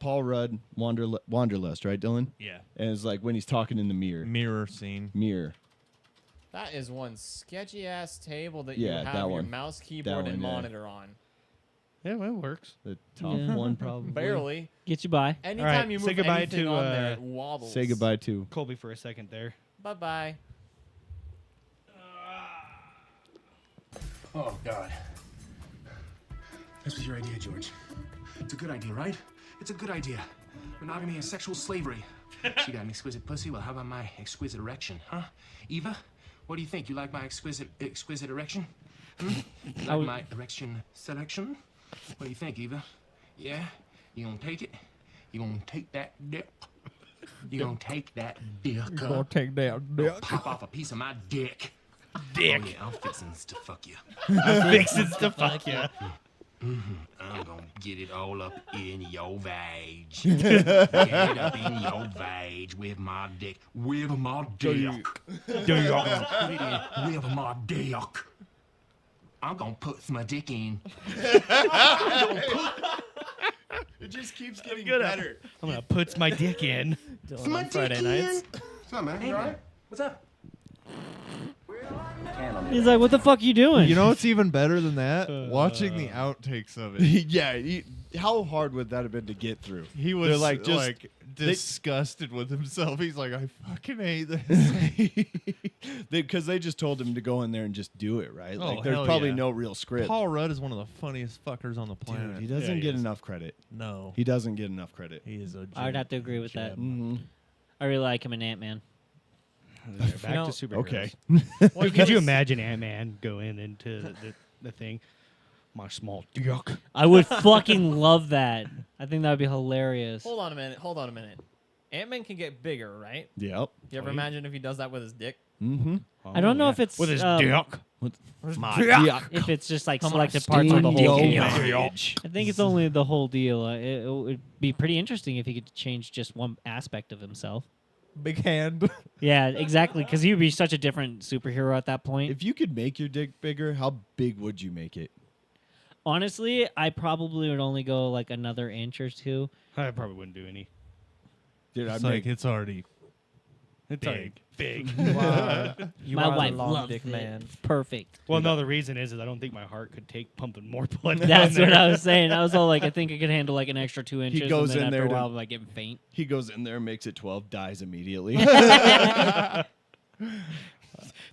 Paul Rudd, Wanderlust, right, Dylan? yeah, And it's like when he's talking in the mirror scene. mirror. That is one sketchy ass table that Yeah, you that have your one. mouse, keyboard, and one, yeah. monitor on. Yeah, well, it works. The top Yeah. one, probably. Barely. Get you by. Anytime right, you say move goodbye anything to, on there, it wobbles. Say goodbye to. Colby for a second there. Bye bye. Oh, God. This was your idea, George. It's a good idea, right? It's a good idea. Monogamy and sexual slavery. She got an exquisite pussy. Well, how about my exquisite erection, huh? Eva, what do you think? You like my exquisite erection? Hmm? You like my erection selection? What do you think, Eva? Yeah? You gonna take it? You gonna take that dick? You gonna take that dick? take that dick. Pop off a piece of my dick. Dick. Oh, yeah, I'm fixing to fuck you. Fixes to fuck you. I'm gonna get it all up in your vag. Get it up in your vag with my dick. With my dick. With my dick. I'm gonna put my dick in. It just keeps getting good. I'm gonna put my dick in. Dylan on Friday nights. What's up, man? You alright? What's up? He's like, what the fuck you doing? You know what's even better than that? Watching the outtakes of it. yeah. How hard would that have been to get through? He was They're like, just- disgusted with himself. He's like, I fucking hate this. Because they just told him to go in there and just do it, right? Oh, Like there's hell probably yeah. no real script. Paul Rudd is one of the funniest fuckers on the planet. Dude, he doesn't Yeah, get is. enough credit. No, He doesn't get enough credit. he is a. I would have to agree with that. Mm-hmm. I really like him in Ant-Man. Back know- to superheroes. Okay. Dude, could you imagine Ant-Man going into the thing? My small dick. I would fucking love that. I think that would be hilarious. Hold on a minute. Ant-Man can get bigger, right? Yep. You ever imagine if he does that with his dick? Mm-hmm. I don't know if it's with his um, dick. if it's just like Come on, selected parts of the whole Steam deal. package. I think it's only the whole deal. It would be pretty interesting if he could change just one aspect of himself. Big hand. Yeah, exactly. Because he would be such a different superhero at that point. If you could make your dick bigger, how big would you make it? Honestly, I probably would only go like another inch or two. I probably wouldn't do any. Dude, I'd It's make like it's already It's already big. You My are wife the long loves dick it. man. Perfect. Well, no, the reason is I don't think my heart could take pumping more blood. That's down what there. I was saying. I was all like, I think I could handle like an extra 2 inches. goes and then in after there a to- while, I'm like getting faint. He goes in there, makes it 12, dies immediately.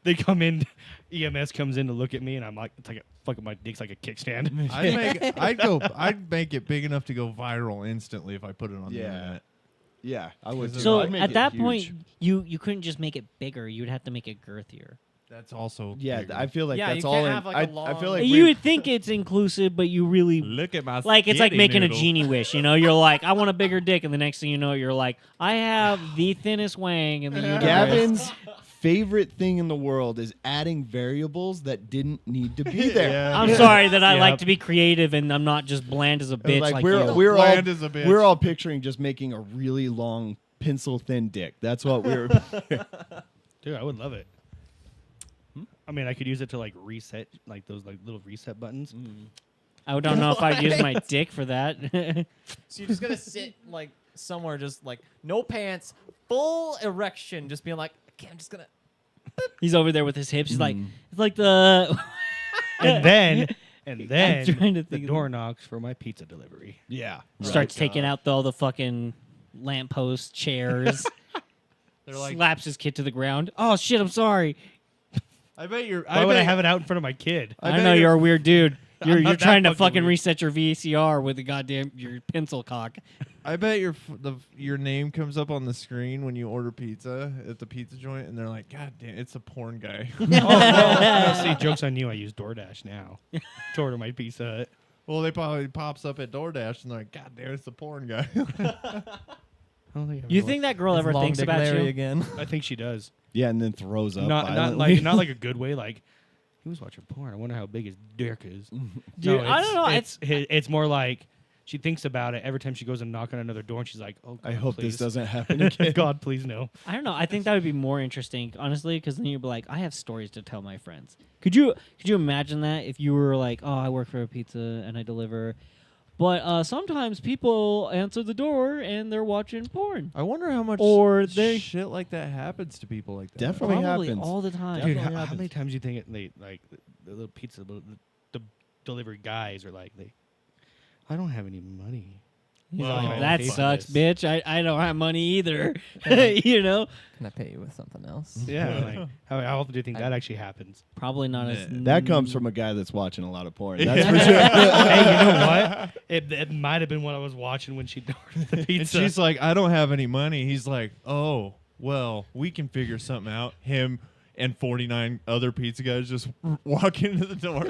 They come in, EMS comes in to look at me, and I'm like, it's like a, fucking my dick's like a kickstand. I'd make it big enough to go viral instantly if I put it on the Yeah. internet. Yeah, I would. too. So I'd make at it that huge. point, you couldn't just make it bigger. You would have to make it girthier. That's also Yeah, bigger. I feel like Yeah, that's you all. can't in, have, like, a I long- feel like You we- would think it's inclusive, but you really look at my like it's like skinny making noodle. a genie wish. You know, you're like, I want a bigger dick, and the next thing you know, you're like, I have the thinnest wang in the universe. Gavin's favorite thing in the world is adding variables that didn't need to be there. Yeah. I'm sorry that I like Yep. to be creative, and I'm not just bland as a bitch like we're you. we're all Bland as a bitch. we're all picturing just making a really long pencil thin dick. That's what we're. Dude, I would love it. I mean, I could use it to like reset, like those like little reset buttons. I don't know if I'd use my dick for that. So you're just gonna sit like somewhere, just like no pants, full erection, just being like, okay, I'm just gonna. He's over there with his hips. He's like, it's like the. And then trying to the think of door knocks for my pizza delivery. Yeah. starts taking out all the fucking lamppost chairs. They're like, slaps his kid to the ground. Oh shit! I'm sorry. I bet you're. Why would I have it out in front of my kid? I, bet know you're- you're a weird dude. You're not that trying to fucking fucking weird. reset your VCR with the goddamn your pencil cock. I bet your name comes up on the screen when you order pizza at the pizza joint, and they're like, "God damn, it's a porn guy." See, joke's on you. I use DoorDash now to order my pizza Hut. Well, they probably pops up at DoorDash, and they're like, "God damn, it's the porn guy." I don't think I've You ever think that girl ever Long thinks dick about Larry you? again? looked- I think she does. Yeah, and then throws up. Not violently. like a good way. Like he was watching porn. I wonder how big his dick is. Dude, I don't know. It's more like she thinks about it every time she goes and knock on another door, and she's like, "Oh, God, I hope please. this doesn't happen again. God, please no." I don't know. I think that would be more interesting, honestly, because then you'd be like, I have stories to tell my friends. Could you imagine that if you were like, oh, I work for a pizza and I deliver, but sometimes people answer the door and they're watching porn. I wonder how much Or they- shit like that happens to people like that. Definitely Probably happens. all the time. Dude, Definitely how happens. many times do you think the little pizza, the delivery guys are like, I don't have any money. He's Well, like, I that hate sucks, this." bitch. I don't have money either. You know? Can I pay you with something else? Yeah. Like, how often do you think that actually happens? Probably not as. That comes from a guy that's watching a lot of porn. That's for sure. Hey, you know what? It might have been what I was watching when she ordered the And pizza. she's like, "I don't have any money." He's like, "Oh, well, we can figure something out." Him and 49 other pizza guys just walk into the door.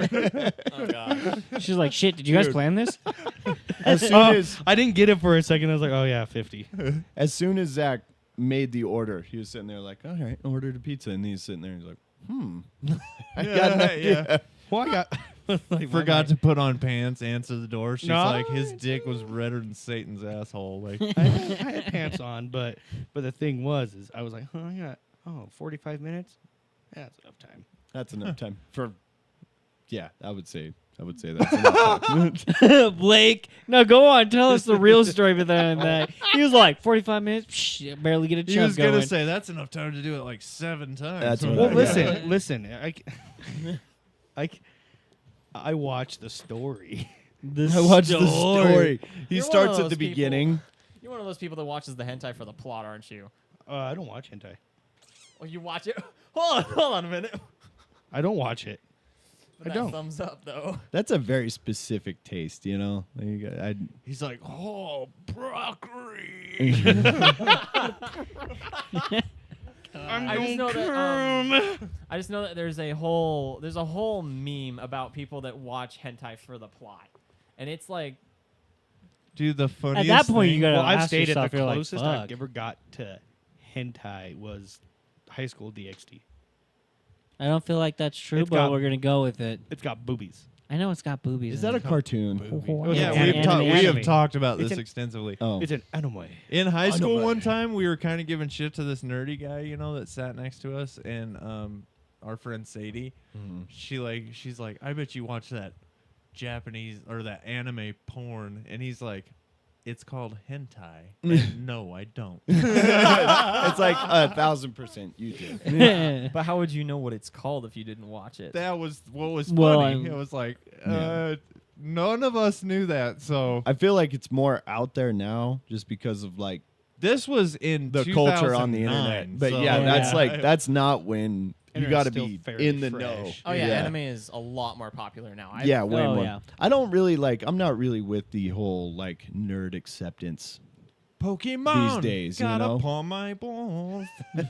Oh god. She's like, shit, did you guys Dude. plan this? As soon Oh, as I didn't get it for a second. I was like, oh yeah, 50. as soon as Zach made the order, he was sitting there like, all right, ordered a pizza, and he's sitting there and he's like, I got an idea. Well, I got like, Forgot to put on pants, answer the door. She's No, like, his dick was redder than Satan's asshole. Like, I had pants on, but the thing was, is I was like, I got 45 minutes. Yeah, that's enough time. That's enough time for. Yeah, I would say that's enough time. Blake, no, go on. Tell us the real story behind that. He was like, 45 minutes, psh, barely get a he chub was going. gonna say that's enough time to do it like 7 times. That's what Well, I- listen. I watched the story. I watched the story. He You're one starts of at the those people- beginning. You're one of those people that watches the hentai for the plot, aren't you? I don't watch hentai. Well, you watch it. Hold on a minute. I don't watch it. But I that don't. thumbs up though. That's a very specific taste, you know. Like, He's like, oh, broccoli. I just know that. I just know that there's a whole meme about people that watch hentai for the plot, and it's like, Dude, the funniest At that point, thing, you gotta Well, I've ask stayed at yourself, the you're like, closest fuck. I've ever got to hentai was high school DxD. I don't feel like that's true, It's but got- we're gonna go with it. It's got boobies. I know it's got boobies. Is in that a it. cartoon? Yeah, An we anime. have talked about It's this an- extensively. Oh, It's an anime. In high school, Anime. one time we were kind of giving shit to this nerdy guy, that sat next to us, and our friend Sadie, she's like, I bet you watch that Japanese or that anime porn, and he's like, it's called hentai. And no, I don't. it's like 1,000% YouTube. But how would you know what it's called if you didn't watch it? That was what was Well, funny. It was like, none of us knew that. So I feel like it's more out there now, just because of like this was in the culture on the 2009, internet. But so- yeah, that's Yeah. like that's not when you Internet's got to still be fairly in the fresh. know. Oh yeah, anime is a lot more popular now. Yeah, way Oh, more. yeah. I don't really like. I'm not really with the whole like nerd acceptance. Pokemon These days, you got know? upon my balls. You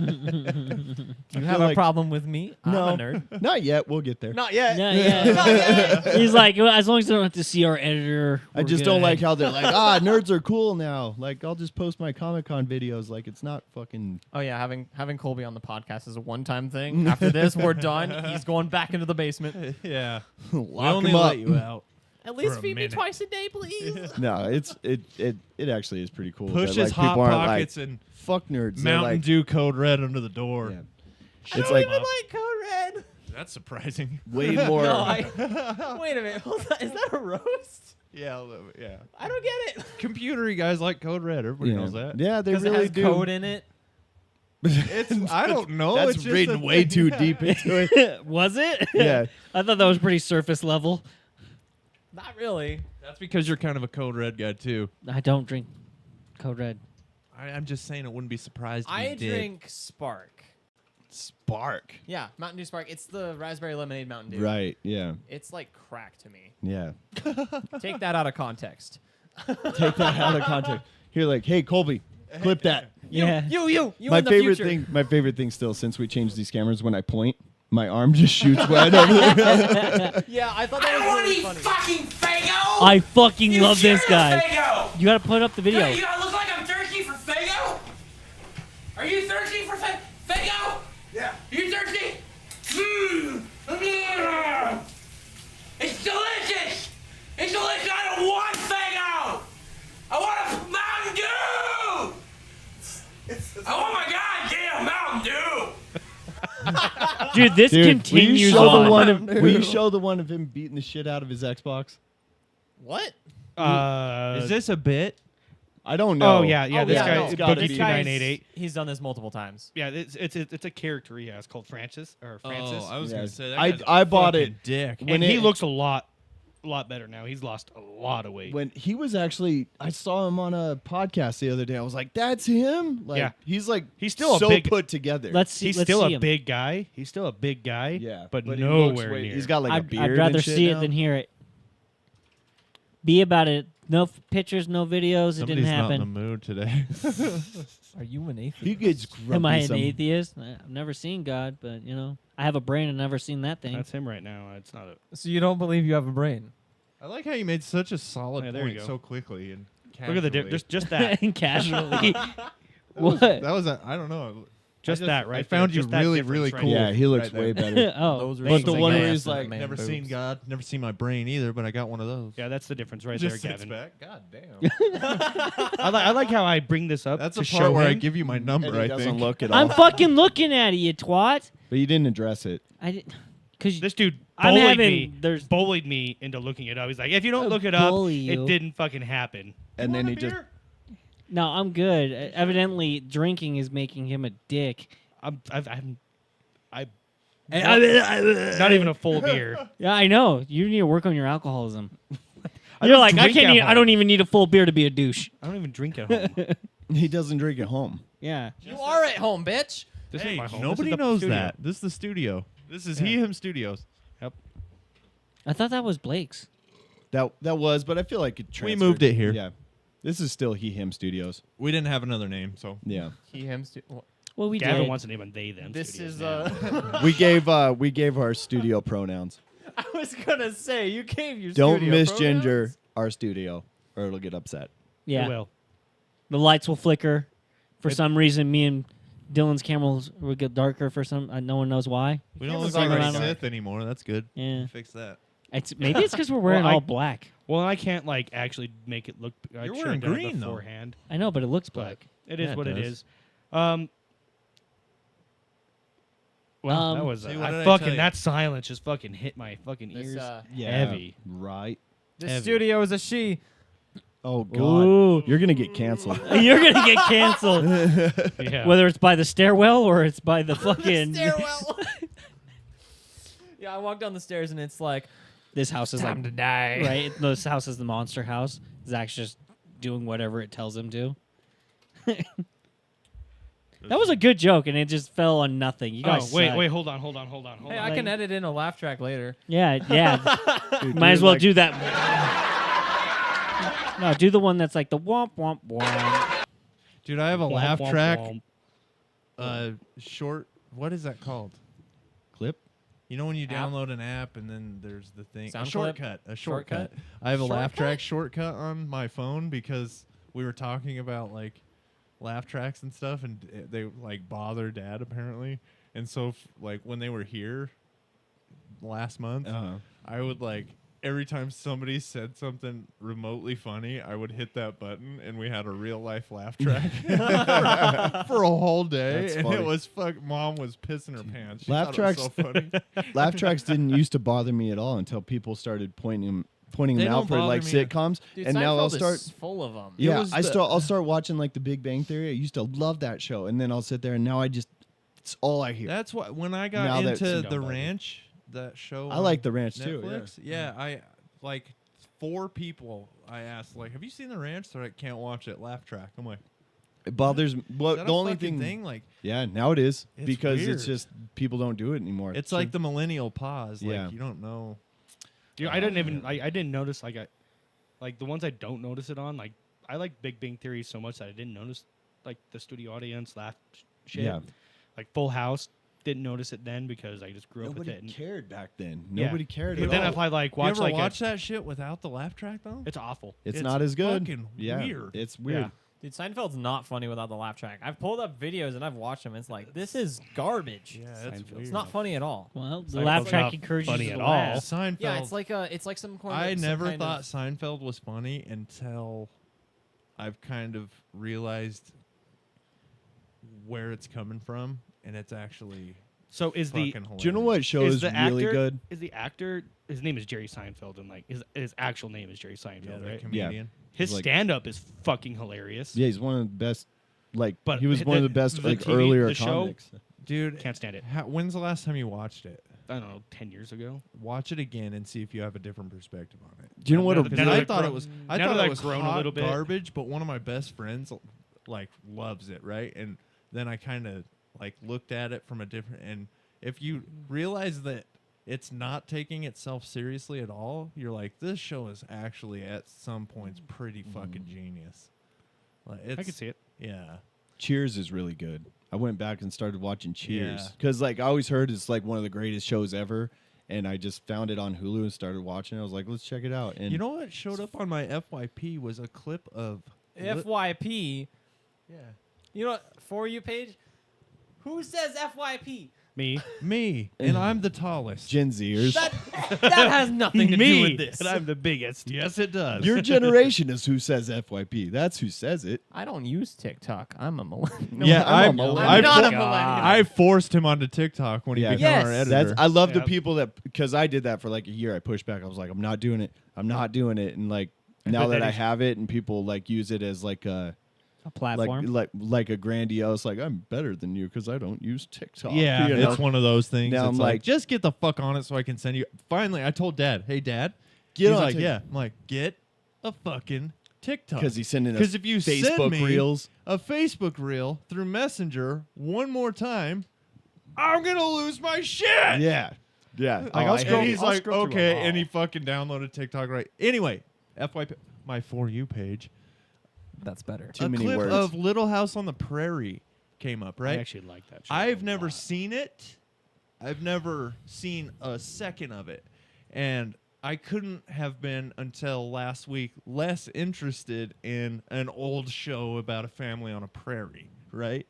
feel have a like- problem with me? No, I'm a nerd. not yet. We'll get there. Not yet. Yeah. He's like, well, as long as I don't have to see our editor. I we're just don't good." like how they're like, nerds are cool now. Like, I'll just post my Comic-Con videos. Like, it's not fucking. Oh yeah, having Colby on the podcast is a one-time thing. After this, we're done. He's going back into the basement. Yeah, Lock we only 'em up. let you out. At least For a feed me minute. twice a day, please. No, it actually is pretty cool. Push that, his like, hot people aren't pockets like, and fuck nerds. They're Mountain like, Dew Code Red under the door. yeah. I It's don't like even like Code Red. That's surprising. way more. No, wait a minute. Hold on. Is that a roast? Yeah, yeah. I don't get it. Computery guys like Code Red. Everybody yeah. knows that. Yeah, they Because really it has do. code in it. It's I don't know. That's it's just reading a way thing. too deep into it. Was it? Yeah. I thought that was pretty surface level. Not really. That's because you're kind of a Code Red guy too. I don't drink Code Red. I'm just saying, it wouldn't be surprised. If I you did. drink Spark. Spark. Yeah, Mountain Dew Spark. It's the raspberry lemonade Mountain Dew. Right. Yeah. It's like crack to me. Yeah. Take that out of context. Take that out of context. Here, like, hey, Colby, clip that. Yeah. You My in the favorite future. thing. My favorite thing still, since we changed these cameras, when I point, my arm just shoots right over there. Yeah, I thought that was really funny. fucking Fago! I fucking You love this share a guy. Faygo! You gotta put up the video. Hey, you don't look like I'm thirsty for Fago? Are you thirsty for Fago? Yeah. You thirsty? Mmm. It's delicious! It's delicious! I don't want Fago! I want a Mountain Dew! I want my goddamn Mountain Dew! Dude, this Dude, continues will on. will you show the one of him beating the shit out of his Xbox? What? Is this a bit? I don't know. Oh yeah, Oh, this yeah, guy, no. It's gotta Boogie be. 2988. He's done this multiple times. Yeah, it's a character he has called Francis or Francis. Oh, I was Yeah. gonna say that. I- guy's a I bought fucking it. Dick. and when he it- looks a lot better now. He's lost a lot of weight. When he was actually, I saw him on a podcast the other day. I was like, "That's him!" Like, Yeah. he's like, He's still a so big- put together. Let's see. He's let's still see a him. big guy. He's still a big guy. yeah, but he looks nowhere way- near. He's got like a I'd, beard. I'd rather and shit see it now. than hear it. Be about it. No pictures, no videos. It Somebody's didn't not in the happen. mood today. Are you an atheist? He gets grumpy. Am I an some- atheist? I've never seen God, but I have a brain and never seen that thing. That's him right now. It's not a. So you don't believe you have a brain? I like how you made such a solid Yeah, there you point go. so quickly and Look at the casually. just that. And casually. what? That was I don't know. Just that right I found there, you just that really difference really right cool. Yeah, he looks right way there. better. Oh, Those But the rings one are where gas he's and like, man Never boobs. seen God, never seen my brain either, but I got one of those. Yeah, that's the difference right Just there, sits Gavin. back. God damn. I like how I bring this up That's to the show part where I him. give you my number. And he I doesn't think. look at all. I'm fucking looking at it, you twat. But you didn't address it. I didn't. Cause This dude I'm bullied having- me. there's- bullied me into looking it up. He's like, if you don't I'll look it up, bully you. it didn't fucking happen. And then he just. no, I'm good. Evidently, drinking is making him a dick. I'm not even a full beer. Yeah, I know. You need to work on your alcoholism. I You're don't like, I drink can't. at I home. don't even need a full beer to be a douche. I don't even drink at home. He doesn't drink at home. Yeah. You are at home, bitch. This Hey, is my home. nobody this is the knows studio. that. This is the studio. This is Yeah. he him studios. I thought that was Blake's. That was, but I feel like it We transferred. moved it here. Yeah. This is still He Him Studios. We didn't have another name, so Yeah. He, him, Well, we Gavin did. wants to name on they them. This studios is now. we gave our studio pronouns. I was gonna say you gave your Don't studio misgender pronouns? our studio or it'll get upset. It Yeah. will. The lights will flicker. For some reason, me and Dylan's camera would get darker for some. No one knows why. We don't Camera's look like already a dark. Sith anymore. That's good. Yeah. Fix that. Maybe it's because we're wearing Well, all black. Well, I can't like actually make it look. I You're turned wearing it down green, though. beforehand, I know, but it looks but black. it is Yeah, it what it does. is. Well, that was See, what did I I tell fucking you? that silence just fucking hit my fucking This, ears. Yeah. Heavy. Right. This Heavy. studio is a she. Oh God. Ooh. You're gonna get canceled. You're gonna get canceled, Yeah. whether it's by the stairwell or it's by the fucking. Stairwell. Yeah, I walked down the stairs and it's like, This house is time like to die. right. This house is the monster house. Zach's just doing whatever it tells him to. That was a good joke, and it just fell on nothing. You guys. Oh wait, suck. hold on. Hey, I can edit in a laugh track later. Yeah, yeah. Dude, Might as dude, well like- do that. No, do the one that's like the womp womp womp. Dude, I have a Womp, laugh womp, track. womp. Short. What is that called? Clip. You know when you App? download an app and then there's the thing. Sound a clip? shortcut. A Shortcut? shortcut. I have a laugh Shortcut? track shortcut on my phone because we were talking about like laugh tracks and stuff, and they like bother Dad apparently. And so like when they were here last month, I would like every time somebody said something remotely funny, I would hit that button, and we had a real life laugh track for a whole day. That's and funny. it was Mom was pissing her pants. She Laugh thought it was tracks- so funny. Laugh tracks didn't used to bother me at all until people started pointing They them out don't for bother like me. sitcoms, Dude, and now I'll Seinfeld start. is full of them. Yeah, was I'll start watching like The Big Bang Theory. I used to love that show, and then I'll sit there, and now it's all I hear. That's why when I got Now that's into some The dumb Ranch, that show. I on like The Ranch too. Netflix. Yeah, I like 4 people. I asked like, "Have you seen The Ranch?" They're like, "Can't watch it." Laugh track. I'm like, It bothers me. "Is Well, that the a only fucking thing, like yeah, now it is It's because weird. it's just people don't do it anymore. it's like the millennial pause. Like Yeah. you don't know. Dude, I didn't even. I didn't notice like the ones I don't notice it on. Like I like Big Bang Theory so much that I didn't notice like the studio audience laugh shit. Yeah. Like Full House, didn't notice it then because I just grew up with nobody it. And, cared back then. Yeah. Nobody cared but at then all. if I like watch you ever like watch that shit without the laugh track though? it's awful. it's not as good. Fucking yeah, weird. it's weird. Yeah. Dude, Seinfeld's not funny without the laugh track. I've pulled up videos and I've watched them. It's like, this is garbage. Yeah, it's Seinfeld's weird. It's not funny at all. Well, the Seinfeld's laugh track not encourages funny you to at all. laugh. Seinfeld. Yeah, it's like some kind of. I some never kind thought of- Seinfeld was funny until I've kind of realized where it's coming from, and it's actually So is the fucking hilarious. Do you know what show is is the really actor good? is the actor his name is Jerry Seinfeld and like his actual name is Jerry Yeah, Seinfeld, the right? comedian. His like- stand up is fucking hilarious. Yeah, he's one of the best. Like, But he was one of the best the like TV earlier the show- comics. Dude, Can't stand it. When's the last time you watched it? I don't know, 10 years ago. Watch it again and see if you have a different perspective on it. Do you know what? Now A that- Because now I that thought I've it was, grown- I now thought that it I've was grown a hot little bit- garbage. But one of my best friends like loves it, right? And then I kind of like looked at it from a different. And if you realize that it's not taking itself seriously at all, you're like, this show is actually at some points pretty fucking genius. Like, it's, I can see it. Yeah. Cheers is really good. I went back and started watching Cheers Yeah. because, like, I always heard it's like one of the greatest shows ever, and I just found it on Hulu and started watching it. I was like, let's check it out. And You know what showed up on my FYP was a clip of FYP. Yeah. You know what? For you page? Who says FYP? Me. Me, and I'm the tallest. Gen Zers. That has nothing to do Me. with this. And I'm the biggest. Yes, it does. Your generation is who says FYP. That's who says it. I don't use TikTok. I'm a millennial. Yeah, I'm a I'm millennial. I'm not a God. millennial. I forced him onto TikTok when he Yeah. became Yes. our editor. That's I love the Yeah. people that because I did that for like a year. I pushed back. I was like, I'm not doing it. I'm not doing it. And like now bet that that I is- have it and people like use it as like a Platform. like a grandiose like I'm better than you because I don't use TikTok. yeah, you know? it's one of those things. Now it's I'm like, like- just get the fuck on it so I can send you. Finally, I told Dad, "Hey, Dad." Get He's on like, Tik- "Yeah." I'm like, "Get a fucking TikTok." because he's sending us Because if you send Facebook me reels. a Facebook reel through Messenger one more time, I'm gonna lose my shit. Yeah, yeah. Like, Oh, I hate and it. he's I'll like, scroll through okay, them and he all. fucking downloaded TikTok right. Anyway, FYP, my For You page. That's better. Too a many clip words. of Little House on the Prairie came up, I right? actually like that show. I've a never lot. seen it. I've never seen a second of it. And I couldn't have been until last week less interested in an old show about a family on a prairie, right?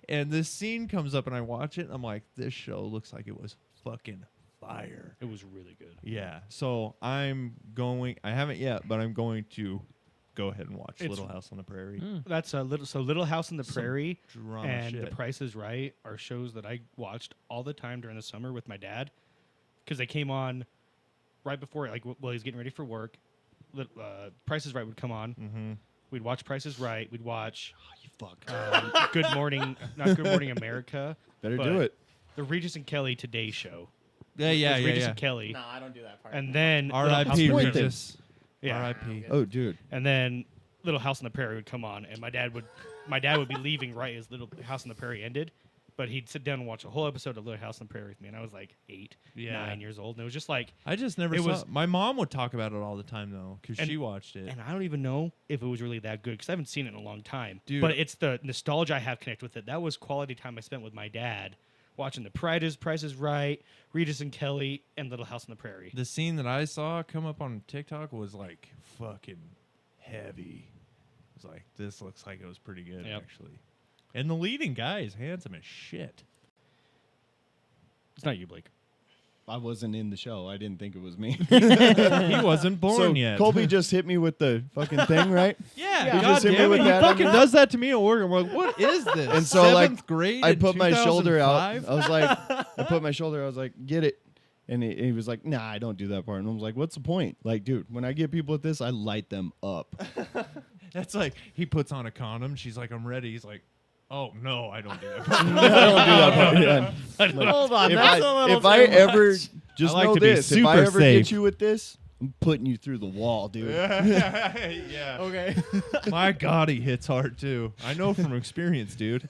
And this scene comes up, and I watch it, and I'm like, this show looks like it was fucking fire. It was really good. Yeah. So I'm going. I haven't yet, but I'm going to go ahead and watch It's- Little House on the Prairie. That's a Little House on the Some Prairie drama and shit. The Price is Right are shows that I watched all the time during the summer with my dad because they came on right before, like, while he's getting ready for work. Price is Right would come on. Mm-hmm. We'd watch Price is Right. We'd watch You fuck. Good Morning, not Good Morning America. Better but do it. The Regis and Kelly Today Show. Yeah, With Regis and Kelly. No, I don't do that part. And then Little House R.I.P. on the Prairie- Regis. Yeah. R.I.P. Oh, dude. And then Little House on the Prairie would come on, and my dad would be leaving right as Little House on the Prairie ended, but he'd sit down and watch a whole episode of Little House on the Prairie with me, and I was like 8, Yeah. 9 years old, and it was just like, I just never It saw was- My mom would talk about it all the time, though, because And- she watched it. and I don't even know if it was really that good because I haven't seen it in a long time. Dude. But it's the nostalgia I have connected with it. That was quality time I spent with my dad watching The Price is Right, Regis and Kelly, and Little House on the Prairie. The scene that I saw come up on TikTok was like fucking heavy. It was like, this looks like it was pretty good, Yep. actually. And the leading guy is handsome as shit. It's not you, Blake. I wasn't in the show. I didn't think it was me. He wasn't born so yet. Colby just hit me with the fucking thing, right? yeah, He God just hit me damn with it. He that. fucking does that to me at work. I'm like, what is this? And so, like, 7th grade I in put my shoulder out. 2005? I was like, I was like, get it. And he was like, nah, I don't do that part. And I was like, what's the point? Like, dude, when I get people at this, I light them up. That's like, he puts on a condom. She's like, I'm ready. He's like, oh, no, I don't do that. I don't do that part. Yeah. Hold on, If that's a little if I too ever, much. just I like know to be this, if I super ever safe. get you with this, I'm putting you through the wall, dude. yeah. Okay. My God, he hits hard, too. I know from experience, dude.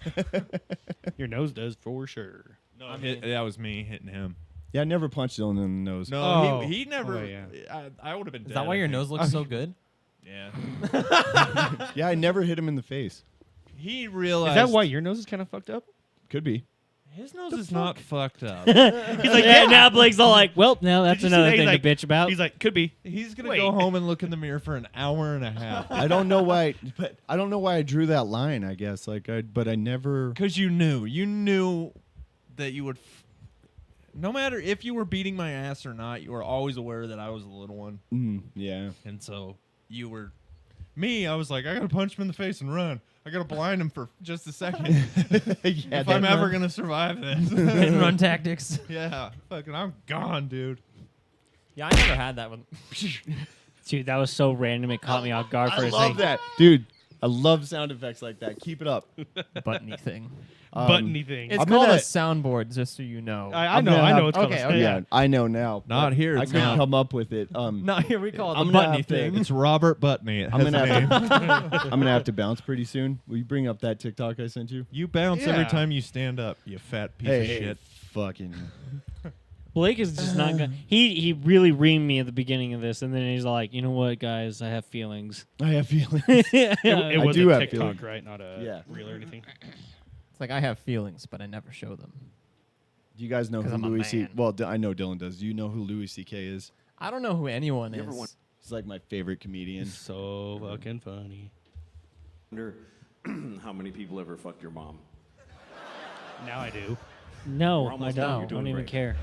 Your nose does for sure. No, that was me hitting him. Yeah, I never punched Dylan in the nose. No, Oh. he never. Oh, yeah. I would have been. Is that why your nose looks so good? Yeah. Yeah, I never hit him in the face. He Is realized. that why your nose is kind of fucked up? Could be. his nose is not fucked up? He's like, Yeah, now Blake's all like, well, no, that's Did you see another that? thing He's to bitch about. He's like, could be. He's gonna Wait. go home and look in the mirror for an hour and a half. I don't know why. But I don't know why I drew that line. I guess but I never. Because you knew that you would. No matter if you were beating my ass or not, you were always aware that I was the little one, Yeah. and so you were. Me, I was like, I gotta punch him in the face and run. I gotta blind him for just a second. Yeah, if I'm ever gonna survive this. Hit and run tactics. Yeah, fucking, I'm gone, dude. Yeah, I never had that one. Dude, that was so random. It caught me off guard for I a love second. that, dude. I love sound effects like that. Keep it up. Buttony thing. Buttony thing. It's I'm called gonna- a soundboard, just so you know. I I'm know. gonna I know. have- It's called okay, a okay. Yeah, I know now. Not but here, I it's couldn't now. come up with it. no, here we call it I'm the gonna Buttony have to- thing. It's Robert Buttney. It I'm has gonna a name. I'm gonna have to bounce pretty soon. Will you bring up that TikTok I sent you? You bounce every Yeah. time you stand up, you fat piece Hey, of shit. fucking. Blake is just not gonna. He really reamed me at the beginning of this, and then he's like, you know what, guys, I have feelings. I have feelings. It I was do a have TikTok, feelings. right? Not a Yeah. reel or anything. It's like I have feelings, but I never show them. Do you guys know 'Cause who I'm a Louis C? man. Well, I know Dylan does. Do you know who Louis C.K. is? I don't know who anyone is. He's like my favorite comedian. So fucking funny. Wonder how many people ever fucked your mom. Now I do. No, We're I almost done. You're don't. doing Don't even great. care.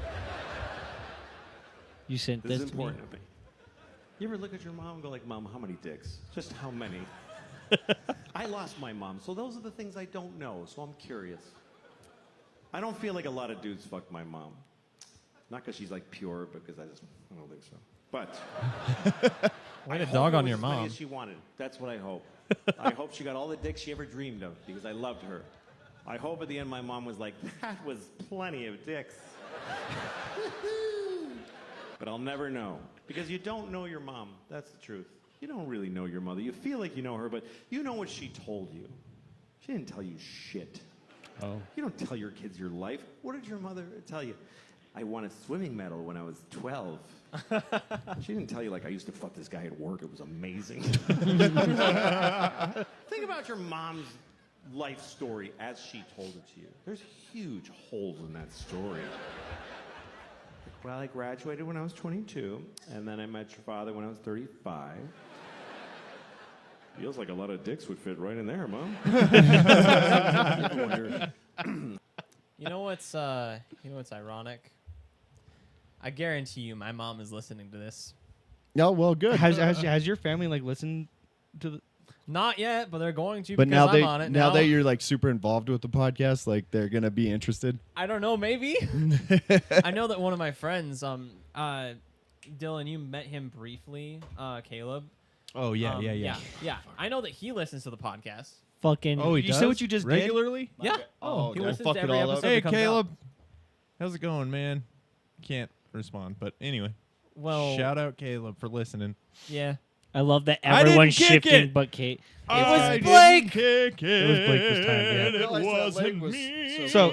You sent This this is to me. important to me. You ever look at your mom and go like, Mom, how many dicks? Just how many? I lost my mom, so those are the things I don't know, so I'm curious. I don't feel like a lot of dudes fucked my mom. Not because she's like pure, but because I don't think so. But Way I to hope dog it on was your as many mom. as she wanted. That's what I hope. I hope she got all the dicks she ever dreamed of because I loved her. I hope at the end my mom was like, that was plenty of dicks. But I'll never know because you don't know your mom. That's the truth. You don't really know your mother. You feel like you know her, but you know what she told you. She didn't tell you shit. Oh. You don't tell your kids your life. What did your mother tell you? I won a swimming medal when I was 12. She didn't tell you, like, I used to fuck this guy at work. It was amazing. Think about your mom's life story as she told it to you. There's huge holes in that story. Well, I graduated when I was 22, and then I met your father when I was 35. Feels like a lot of dicks would fit right in there, Mom. I wonder You know what's ironic? I guarantee you, my mom is listening to this. No, well, good. Has your family like listened to the? Not yet, but they're going to. But because now I'm on it now that you're like super involved with the podcast, like they're gonna be interested. I don't know, maybe. I know that one of my friends, Dylan, you met him briefly, Caleb. Oh Yeah. I know that he listens to the podcast. Fucking. Oh, he You does? said what you just did? regularly? Yeah. Oh, he don't listens fuck to it every all up. episode. Hey, that comes out. Caleb. How's it going, man? Can't respond, but anyway. Well, Shout out Caleb for listening. yeah. I love that I didn't everyone's kick shifting it. but Kate. I Blake. didn't kick it. It was Blake this time, yeah. and It Realized that wasn't leg was me. So-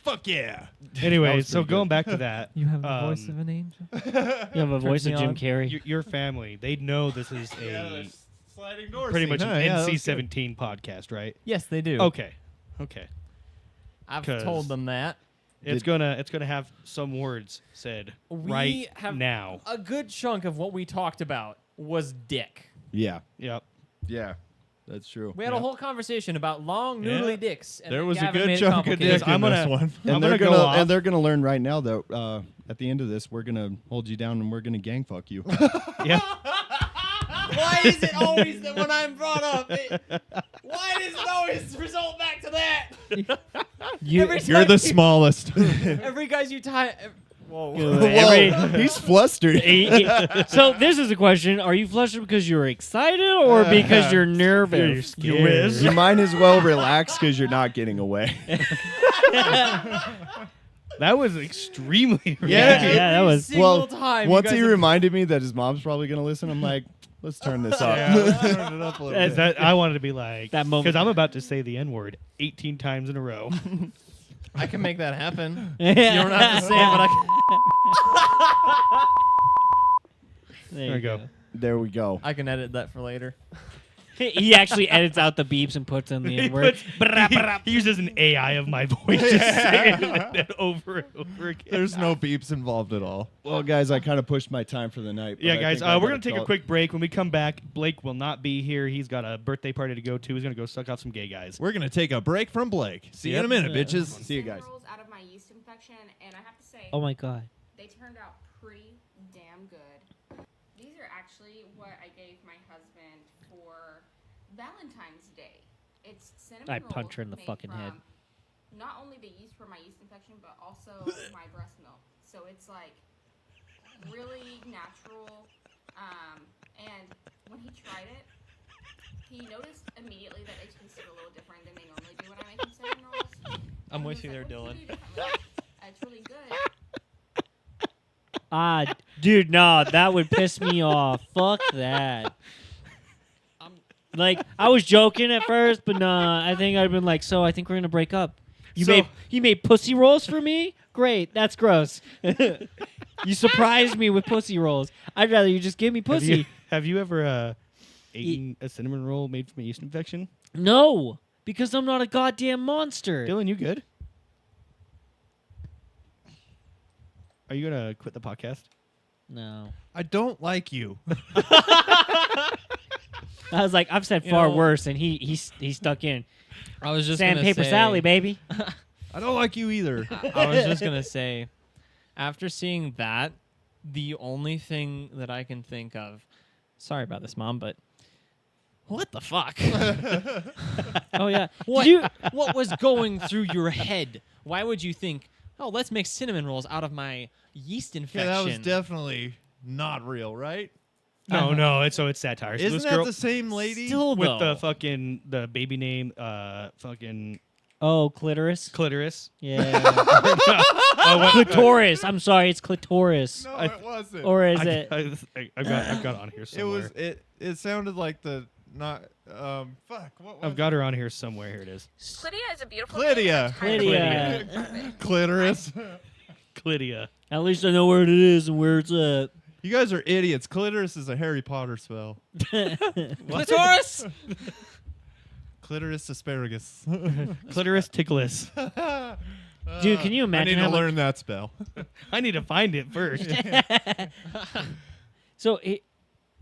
Fuck yeah. Anyway, was so pretty going good. back to that, You have the Um, voice of an angel. You have a voice of me Jim on. Carrey. your family, they know this is a Sliding door pretty scene. much Huh, an yeah, that was good. NC-17 podcast, right? Yes, they do. Okay. I've 'cause- told them that. It's gonna have some words said We right have now. A good chunk of what we talked about was dick. Yeah, Yep. yeah, that's true. We had a whole conversation about long, Yeah. noodly dicks. And There then was a Gavin good made it chunk of complicated. dick I'm in gonna- this one. I'm And they're gonna go gonna off. and they're gonna learn right now that at the end of this we're gonna hold you down and we're gonna gang fuck you. Yeah. Why is it always that when I'm brought up? Why does it always result back to that? You, Every You're time the smallest. Every guys you tie. Whoa. every, He's flustered. so this is a question: are you flustered because you're excited or because you're nervous? You whiz. You might as well relax because you're not getting away. That was extremely Yeah, that was. Single Well, time. you Once guys he have- reminded me that his mom's probably gonna listen, I'm like, let's turn this up. Yeah, let's turn it up a little As bit. that I wanted to be like That moment. because I'm about to say the N-word 18 times in a row. I can make that happen. You don't have to say it, but I can. There we go. There we go. I can edit that for later. He actually edits out the beeps and puts in the N word. He uses an AI of my voice to say it over and over again. There's no beeps involved at all. Well, guys, I kind of pushed my time for the night. but Yeah, I guys, think I we're gotta going to take call a it. quick break. When we come back, Blake will not be here. He's got a birthday party to go to. He's going to go suck off some gay guys. We're gonna take a break from Blake. See you in a minute, bitches. See you guys. Rolls out of my yeast infection, and I have to say, Oh my god. they turned out pretty damn good. These are actually what I gave my husband for Valentine's Day. It's cinnamon I rolls punch her in the made fucking head. from Not only the yeast for my yeast infection, but also my breast milk. So it's like really natural. And when he tried it, he noticed immediately that it tasted a little different than they normally do when I make him cinnamon rolls. I'm And he with was you like, there, "What Dylan." do you do differently?" It's really good. Dude, no, that would piss me off. Fuck that. Like, I was joking at first, but nah, I think I'd been like, so I think we're gonna break up. You made pussy rolls for me? Great, that's gross. You surprised me with pussy rolls. I'd rather you just give me pussy. Have you ever eaten a cinnamon roll made from a yeast infection? No, because I'm not a goddamn monster. Dylan, you good? Are you going to quit the podcast? No. I don't like you. I was like, I've said You far know- worse, and he stuck in. I was just Sandpaper Sally, baby. I don't like you either. I was just gonna say, after seeing that, the only thing that I can think of, sorry about this, Mom, but what the fuck? Oh yeah. What was going through your head? Why would you think, oh, let's make cinnamon rolls out of my yeast Yeah, infection? that was definitely not real, right? No, it's satire. So Isn't this that girl the same lady? Still with though. the baby name, fucking Oh, clitoris. clitoris. Yeah. Oh, Clitoris. I'm sorry, it's clitoris. No, I- it wasn't. Or is it? I've got on here it somewhere. was. It sounded like the not. Fuck. What was I've got her on here somewhere. Here it is. Chlamydia is a beautiful Chlamydia. Chlamydia. clitoris? Chlamydia. At least I know where it is and where it's at. You guys are idiots. Clitoris is a Harry Potter spell. Clitoris? Clitoris asparagus. Clitoris tickliss. Dude, can you I imagine need how to much- learn that spell. I need to find it first. So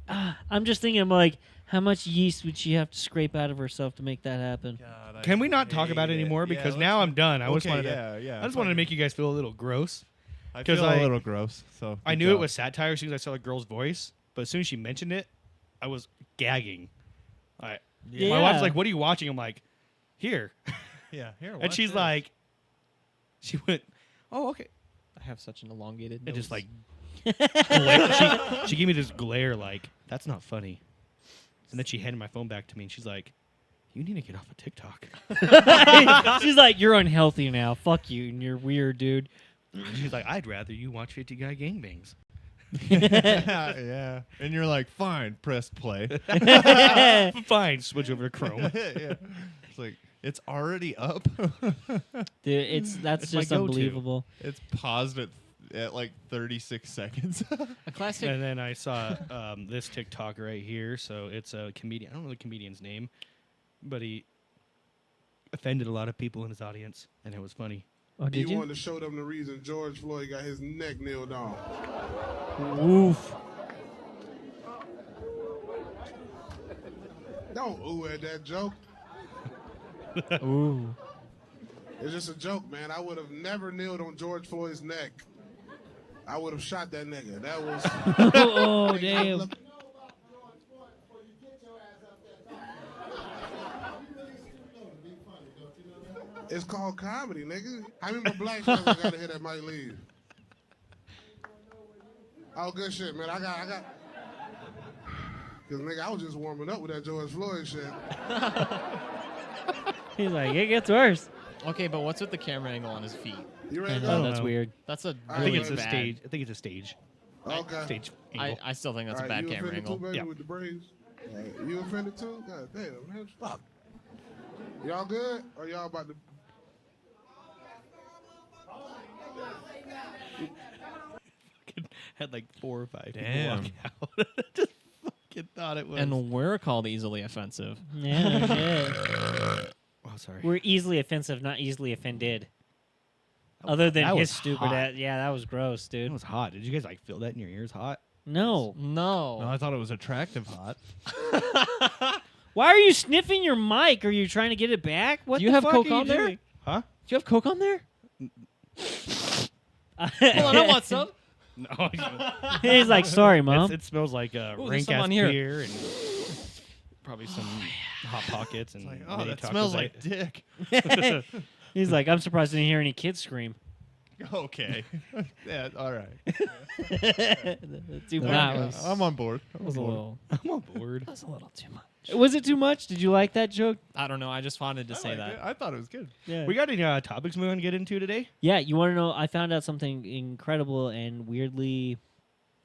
I'm just thinking, I'm like, How much yeast would she have to scrape out of herself to make that happen? God, I Can we not talk about it hate anymore? Yeah, Because let's now I'm not- done. I just Okay, wanted yeah. I just wanted to make you guys feel a little gross. I 'cause feel I- a little gross. So I good knew it job. was satire as soon as I saw the girl's voice, but as soon as she mentioned it, I was gagging. My Yeah. wife's like, "What are you watching?" I'm like, "Here," Yeah, here. and watch she's this. like, she went, "Oh, okay," I have such an elongated and just nose. like, glare. She gave me this glare, like, "That's not funny," and then she handed my phone back to me, and she's like, "You need to get off of TikTok." She's like, "You're unhealthy now. Fuck you, and you're weird, dude." She's like, "I'd rather you watch 50 Guy Gangbangs." yeah, and you're like, fine, press play. Fine, switch over to Chrome. Yeah. It's like it's already up. Dude, that's It's my just go-to. unbelievable. It's paused at like 36 seconds. a classic. And then I saw this TikTok right here. So it's a comedian. I don't know the comedian's name, but he offended a lot of people in his audience, and it was funny. Oh, did you? wanted to show them the reason George Floyd got his neck nailed on. Oof. Don't ooh at that joke. Ooh. It's just a joke, man. I would have never kneeled on George Floyd's neck. I would have shot that nigga. That was. Oh, damn. It's called comedy, nigga. How many more black folks I gotta hit that might leave? Oh, good shit, man. I got. Cause nigga, I was just warming up with that George Floyd shit. He's like, it gets worse. Okay, but what's with the camera angle on his feet? You I ready to know, go? that's weird. That's a I think really it's a bad. stage. I think it's a stage. Okay. Stage angle. I still think that's All a right, bad you camera offended angle. too, baby, Yeah. with the braids? All right, you offended too? God damn, man. Fuck. Y'all good? Or y'all about to... Had like 4 or 5 Damn. people walk out. Just fucking thought it was. And we're called easily offensive. Yeah, shit. oh, sorry. We're easily offensive, not easily offended. Other than that his was stupid hot. ass. Yeah, that was gross, It dude. was hot. Did you guys like feel that in your ears hot? No. No. No, I thought it was attractive hot. Why are you sniffing your mic? Are you trying to get it back? What Do you the have fuck Coke are you on there? doing? Huh? Do you have Coke on there? Hold on, I want some. No. He's like, sorry, mom. It smells like Ooh, there's rank some ass on here. beer and probably some hot pockets and Like, oh, mini that tacos. smells like dick. He's like, I'm surprised I didn't hear any kids scream. Okay. Yeah, all right. Too That much. was- I'm on board. was a little. I'm on board. That's a little too much. Was it too much? Did you like that joke? I don't know. I just wanted to I say liked that. it. I thought it was good. Yeah. We got any topics we want to get into today? Yeah, you want to know? I found out something incredible and weirdly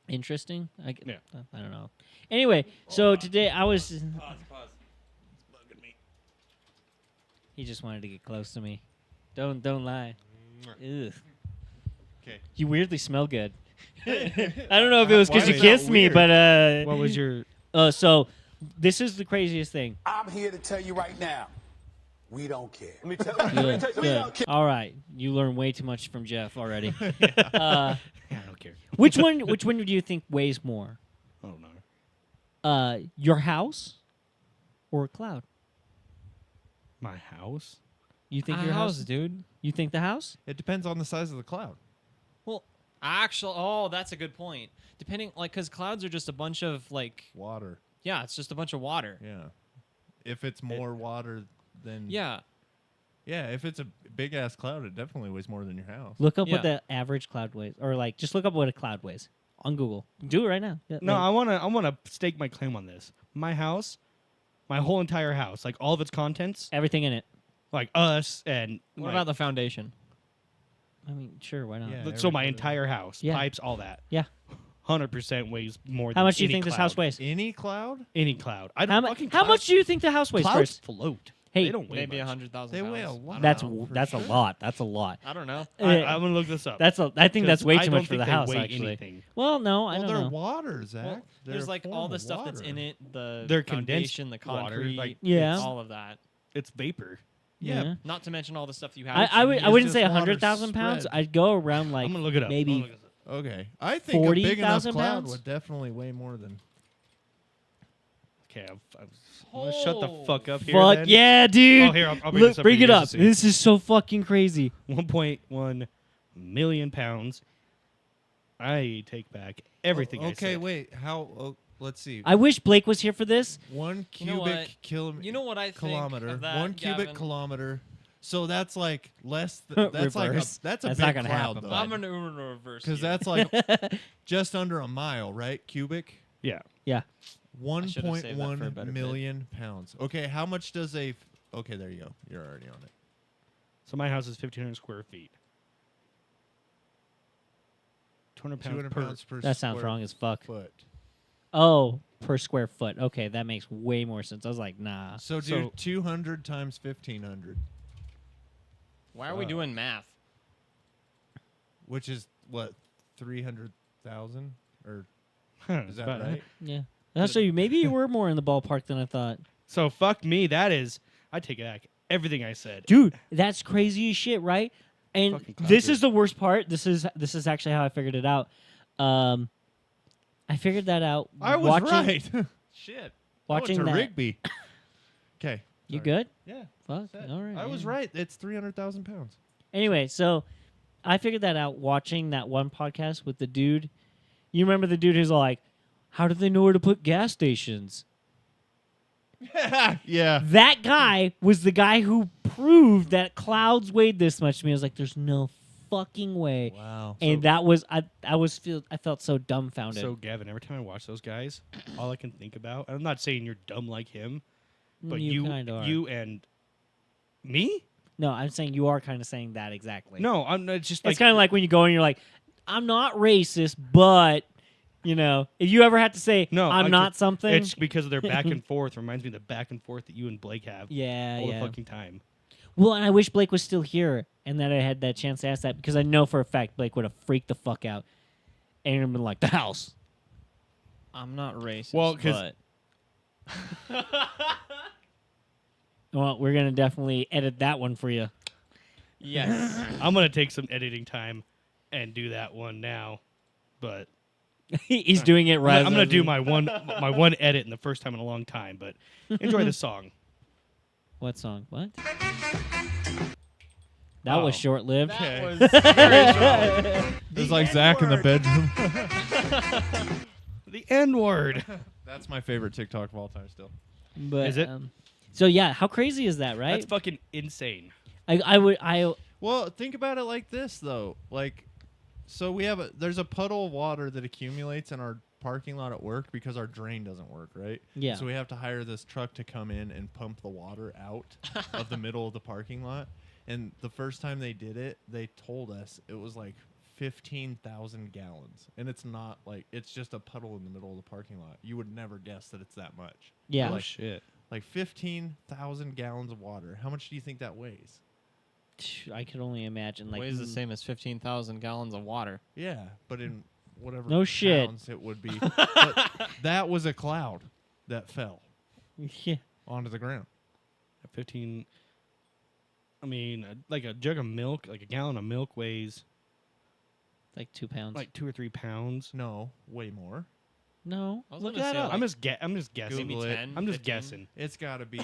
interesting. I don't know. Anyway, so today I was. He just wanted to get close to me. Don't lie. Ugh. Okay. You weirdly smell good. I don't know if it was because Why you is that kissed me, weird? but What was your? so this is the craziest thing. I'm here to tell you right now, we don't care. Let me tell Good, good. All right, you learned way too much from Jeff already. Yeah, I don't care. Which one do you think weighs more? I don't know. Your house or a cloud? My house. You think A your house, house? dude. You think the house? It depends on the size of the cloud. Well, actually, oh, that's a good point. Depending, like, because clouds are just a bunch of, like, Water. yeah, it's just a bunch of water. Yeah. If it's more water than... Yeah. Yeah, if it's a big ass cloud, it definitely weighs more than your house. Look up what Yeah. the average cloud weighs, or like just look up what a cloud weighs on Google. Do it right now. Yeah, No, like- I wanna stake my claim on this. My house, my whole entire house, like all of its contents, everything in it. like us and What my- about the foundation? I mean, sure, why not? Yeah. so my everybody- entire house, Yeah. pipes, all that. Yeah. 100% weighs more. How than much do you any think this cloud. house weighs? Any cloud? Any cloud. I How, don't fucking. how much do you think the house weighs clouds first? float? Hey, they don't weigh Maybe much. 100,000 They pounds. weigh a lot. That's for that's sure. a lot. That's a lot. I don't know. I'm gonna look this up. I think that's 'Cause way I too don't much for think the they house. weigh Actually, anything. well, no, I Well, don't they're know. water, Zach. Well, They're there's a like all form the of stuff that's water. in it, the They're condensed foundation, the water, concrete, like, Yeah. all of that. It's vapor. Yeah. Not to mention all the stuff you have. I It's wouldn't just say water 100,000 pounds. spread. I'd go around like I'm gonna look it up. maybe I'm gonna look this up. Okay. I think a big enough 40,000 cloud pounds? would definitely weigh more than... Okay, I'm gonna shut the fuck up here. Fuck then. yeah, dude. Oh, here, I'll bring Look, this up. bring for it you up. just to see. This is so fucking crazy. 1.1 million pounds. I take back everything I Okay, said. wait. How? Oh, let's see. I wish Blake was here for this. 1 You know cubic what? kilometer. You know what I think kilometer. of that, 1 cubic Gavin? kilometer. So that's like less. That's like a, Reverse. that's a That's big not gonna cloud happen, though. I'm gonna reverse. Because you. that's like just under a mile, right? Cubic. Yeah. Yeah. should've saved that for a better 1.1 million pounds. Okay, how much does a? Okay, there you go. You're already on it. So my house is 1,500 square feet. 200 pounds 200 per. pounds per. That sounds square wrong as fuck. Foot. Oh, per square foot. Okay, that makes way more sense. I was like, nah. So do 200 times 1,500, Why are we doing math? which is what 300,000 or Huh, is that about- right? Yeah. Actually, maybe you were more in the ballpark than I thought. So fuck me. That is. I take back everything I said. Dude, that's crazy as shit, right? And Fucking cloud this dude. is the worst part. This is actually how I figured it out. I figured that out. I was watching, right. Shit. Watching I went to that. Rigby. Okay. You good? Yeah. Fuck. All right. I was yeah. right. It's 300,000 pounds. Anyway, so I figured that out watching that one podcast with the dude. You remember the dude who's like, "How do they know where to put gas stations?" Yeah. That guy was the guy who proved that clouds weighed this much to me. I was like, "There's no fucking way." Wow. And that was I felt so dumbfounded. So Gavin, every time I watch those guys, all I can think about. And I'm not saying you're dumb like him, but You kinda are. you and me. No, I'm saying you are kind of saying that exactly. No, I'm not. It's just like It's kind of like when you go and you're like, I'm not racist, but, you know, if you ever have to say, no, I'm not something. It's because of their back and forth. Reminds me of the back and forth that you and Blake have. Yeah, all yeah. the fucking time. Well, and I wish Blake was still here and that I had that chance to ask that because I know for a fact Blake would have freaked the fuck out and been like, the house. I'm not racist. Well, 'cause- but Well, we're going to definitely edit that one for you. yes, I'm gonna take some editing time and do that one now, but He's doing it right. I'm gonna do my one edit in the first time in a long time. But enjoy the song. What song? What? That was Oh. short-lived. that was It's like Zach in the bedroom. The N word. That's my favorite TikTok of all time still. But, Is it? So yeah, how crazy is that, right? That's fucking insane. Well, think about it like this though. Like, so there's a puddle of water that accumulates in our parking lot at work because our drain doesn't work, right? Yeah. So we have to hire this truck to come in and pump the water out of the middle of the parking lot. And the first time they did it, they told us it was like 15,000 gallons. And it's not like, it's just a puddle in the middle of the parking lot. You would never guess that it's that much. Yeah. Oh Like, shit. like 15,000 gallons of water. How much do you think that weighs? I could only imagine like weighs the same as 15,000 gallons of water. Yeah, but in whatever No shit. pounds it would be. But that was a cloud that fell Yeah. onto the ground. 15. I mean, like a jug of milk, like a gallon of milk weighs Like 2 pounds. like 2 or 3 pounds. No, way more. no. I was Look gonna that say, up. like, I'm just guessing. maybe Google it. 10. I'm just 15. guessing. It's got to be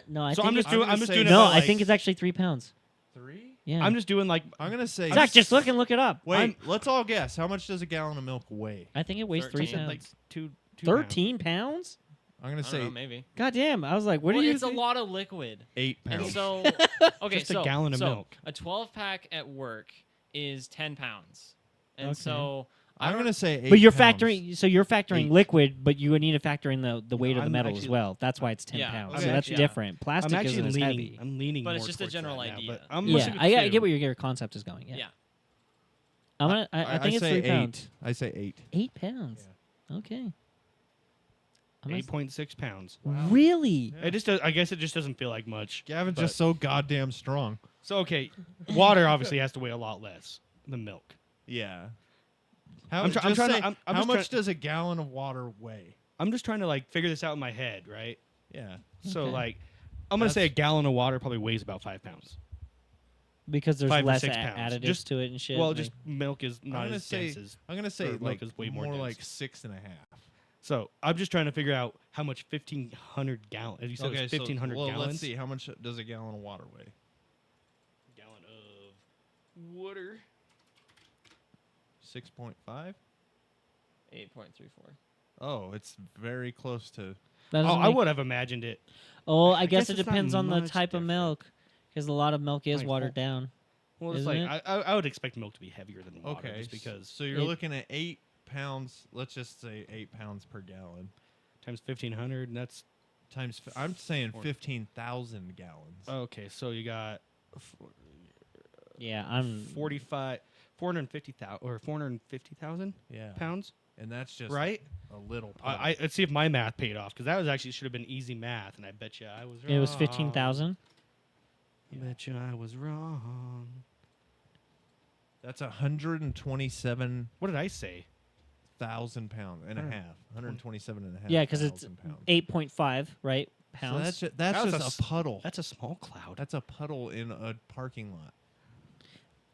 No, I So think I'm just it's- doing. I'm I'm gonna just say doing. No, it I like, think it's actually 3 pounds. 3. Yeah. I'm just doing like. I'm gonna say. Zach, just look it up. Wait, let's all guess. How much does a gallon of milk weigh? I think it weighs 3 13, pounds. like two 13 pounds? I'm gonna I don't know, say maybe. God damn. I was like, what Well, do you it's think? a lot of liquid. 8 And pounds. so, okay, Just a so, gallon of so milk. A 12-pack at work is 10 pounds. And Okay. so I'm gonna say 8 But you're pounds. factoring, so you're factoring 8. liquid, but you would need to factor in the weight of the I'm metal as actually- well. That's why it's 10 Yeah, pounds. okay. So that's Yeah. different. I'm Plastic actually isn't as leaning. heavy. I'm leaning. But it's more just a towards general that now, idea. but I'm Yeah, listening I to get where your concept is going. Yeah. yeah. I'm gonna, I think it's say 3 pounds. 8. I say 8. 8 pounds. Okay. I'm gonna 8.6 pounds. Really? It just. Does, I guess it just doesn't feel like much. Gavin's but- just so goddamn strong. So okay, water obviously has to weigh a lot less than milk. Yeah. How, I'm trying to- I'm how just much try- does a gallon of water weigh? I'm just trying to like figure this out in my head, right? Yeah. So Okay. like, I'm gonna say a gallon of water probably weighs about 5 pounds. Because there's 5 or less 6 pounds. additives Just to it and shit. Well, like- just milk is I'm not gonna as say dense as. I'm gonna say or milk like is way more dense. like 6.5. So I'm just trying to figure out how much 1,500 gallons. You said it was 1,500 well, gallons. let's see. How much does a gallon of water weigh? Gallon of water. 6.5. 8.34. Oh, it's very close to. That Oh, doesn't I make- would have imagined it. Oh, I I guess guess it it's not depends on the much type of milk, because a lot of milk is Like, watered whole- down. Well, it's Isn't like it? I would expect milk to be heavier than water, Okay, just because So you're It- looking at 8 pounds. Let's just say 8 pounds per gallon times 1,500, and that's times. I'm saying Or- 15,000 gallons. okay. So you got Yeah, I'm 450,000 or 450,000 Yeah, pounds, and that's just right? a little. Let's see if my math paid off, because that was actually should have been easy math, and I bet you I was wrong. It was 15,000. I bet you I was wrong. That's 127,000 What did I say? pounds and a Hundred- half. 127 and a half. Yeah, because it's thousand pounds. 8.5, right? So Pounds. that's That was just a puddle. That's a small cloud. That's a puddle in a parking lot.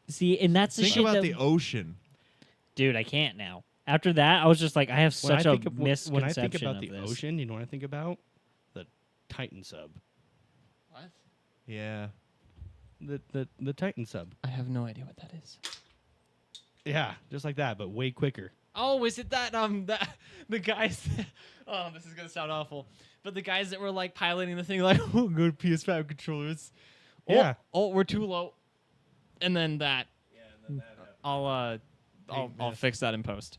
See, and that's the Think shit about that, the ocean. dude. I can't now. After that, I was just like, I have When I such a think of- misconception when I think about of the this. ocean, you know what I think about? The Titan sub. What? Yeah. The Titan sub. I have no idea what that is. Yeah, just like that, but way quicker. Oh, is it that the guys? Oh, this is gonna sound awful, but the guys that were like piloting the thing, like, oh, good PS5 controllers. Oh, Yeah. Oh, we're too low. And then that. Yeah, and then that I'll fix that in post.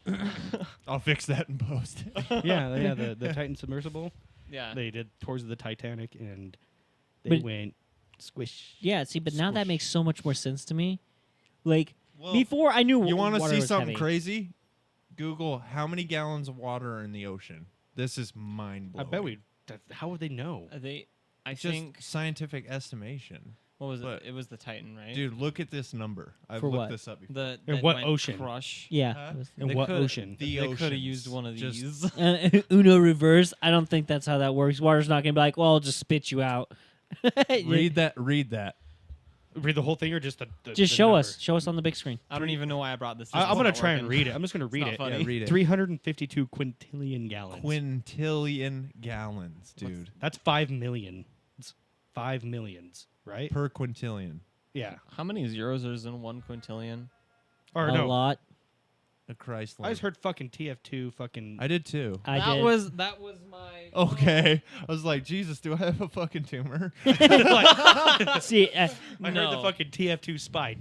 I'll fix that in post. yeah, the Titan submersible. Yeah. They did tours of the Titanic, and they But- went squish. Yeah, see, but now that Squish. makes so much more sense to me. Like Well, before, I knew You want to water see was something heavy. crazy? Google how many gallons of water are in the ocean. This is mind I blowing. bet we. How would they know? I Just think scientific estimation. what was it? but- It was the Titan, right? Dude, look at this number. I've For looked what? this up before. The In that what went ocean? Crush. Yeah. Huh? it was- In They what coulda- ocean? The They could have oceans. used one of Just- these. Uno reverse. I don't think that's how that works. Water's not gonna be like, well, I'll just spit you out. Read that. Read that. Read the whole thing or just the Just the show number? us. Show us on the big screen. I don't even know why I brought this. I'm This gonna is try not and working. read it. I'm just gonna read not it. funny. Yeah, read it. 352 quintillion gallons. Quintillion gallons, dude. That's 5 million. It's 5 millions, right? Per quintillion. Yeah. How many zeros is in 1 quintillion? Or A no. lot. A Christ. I just heard fucking TF2 fucking. I did too. I that did. was my. Okay. I was like, Jesus, do I have a fucking tumor? See, I heard the No. fucking TF2 spy.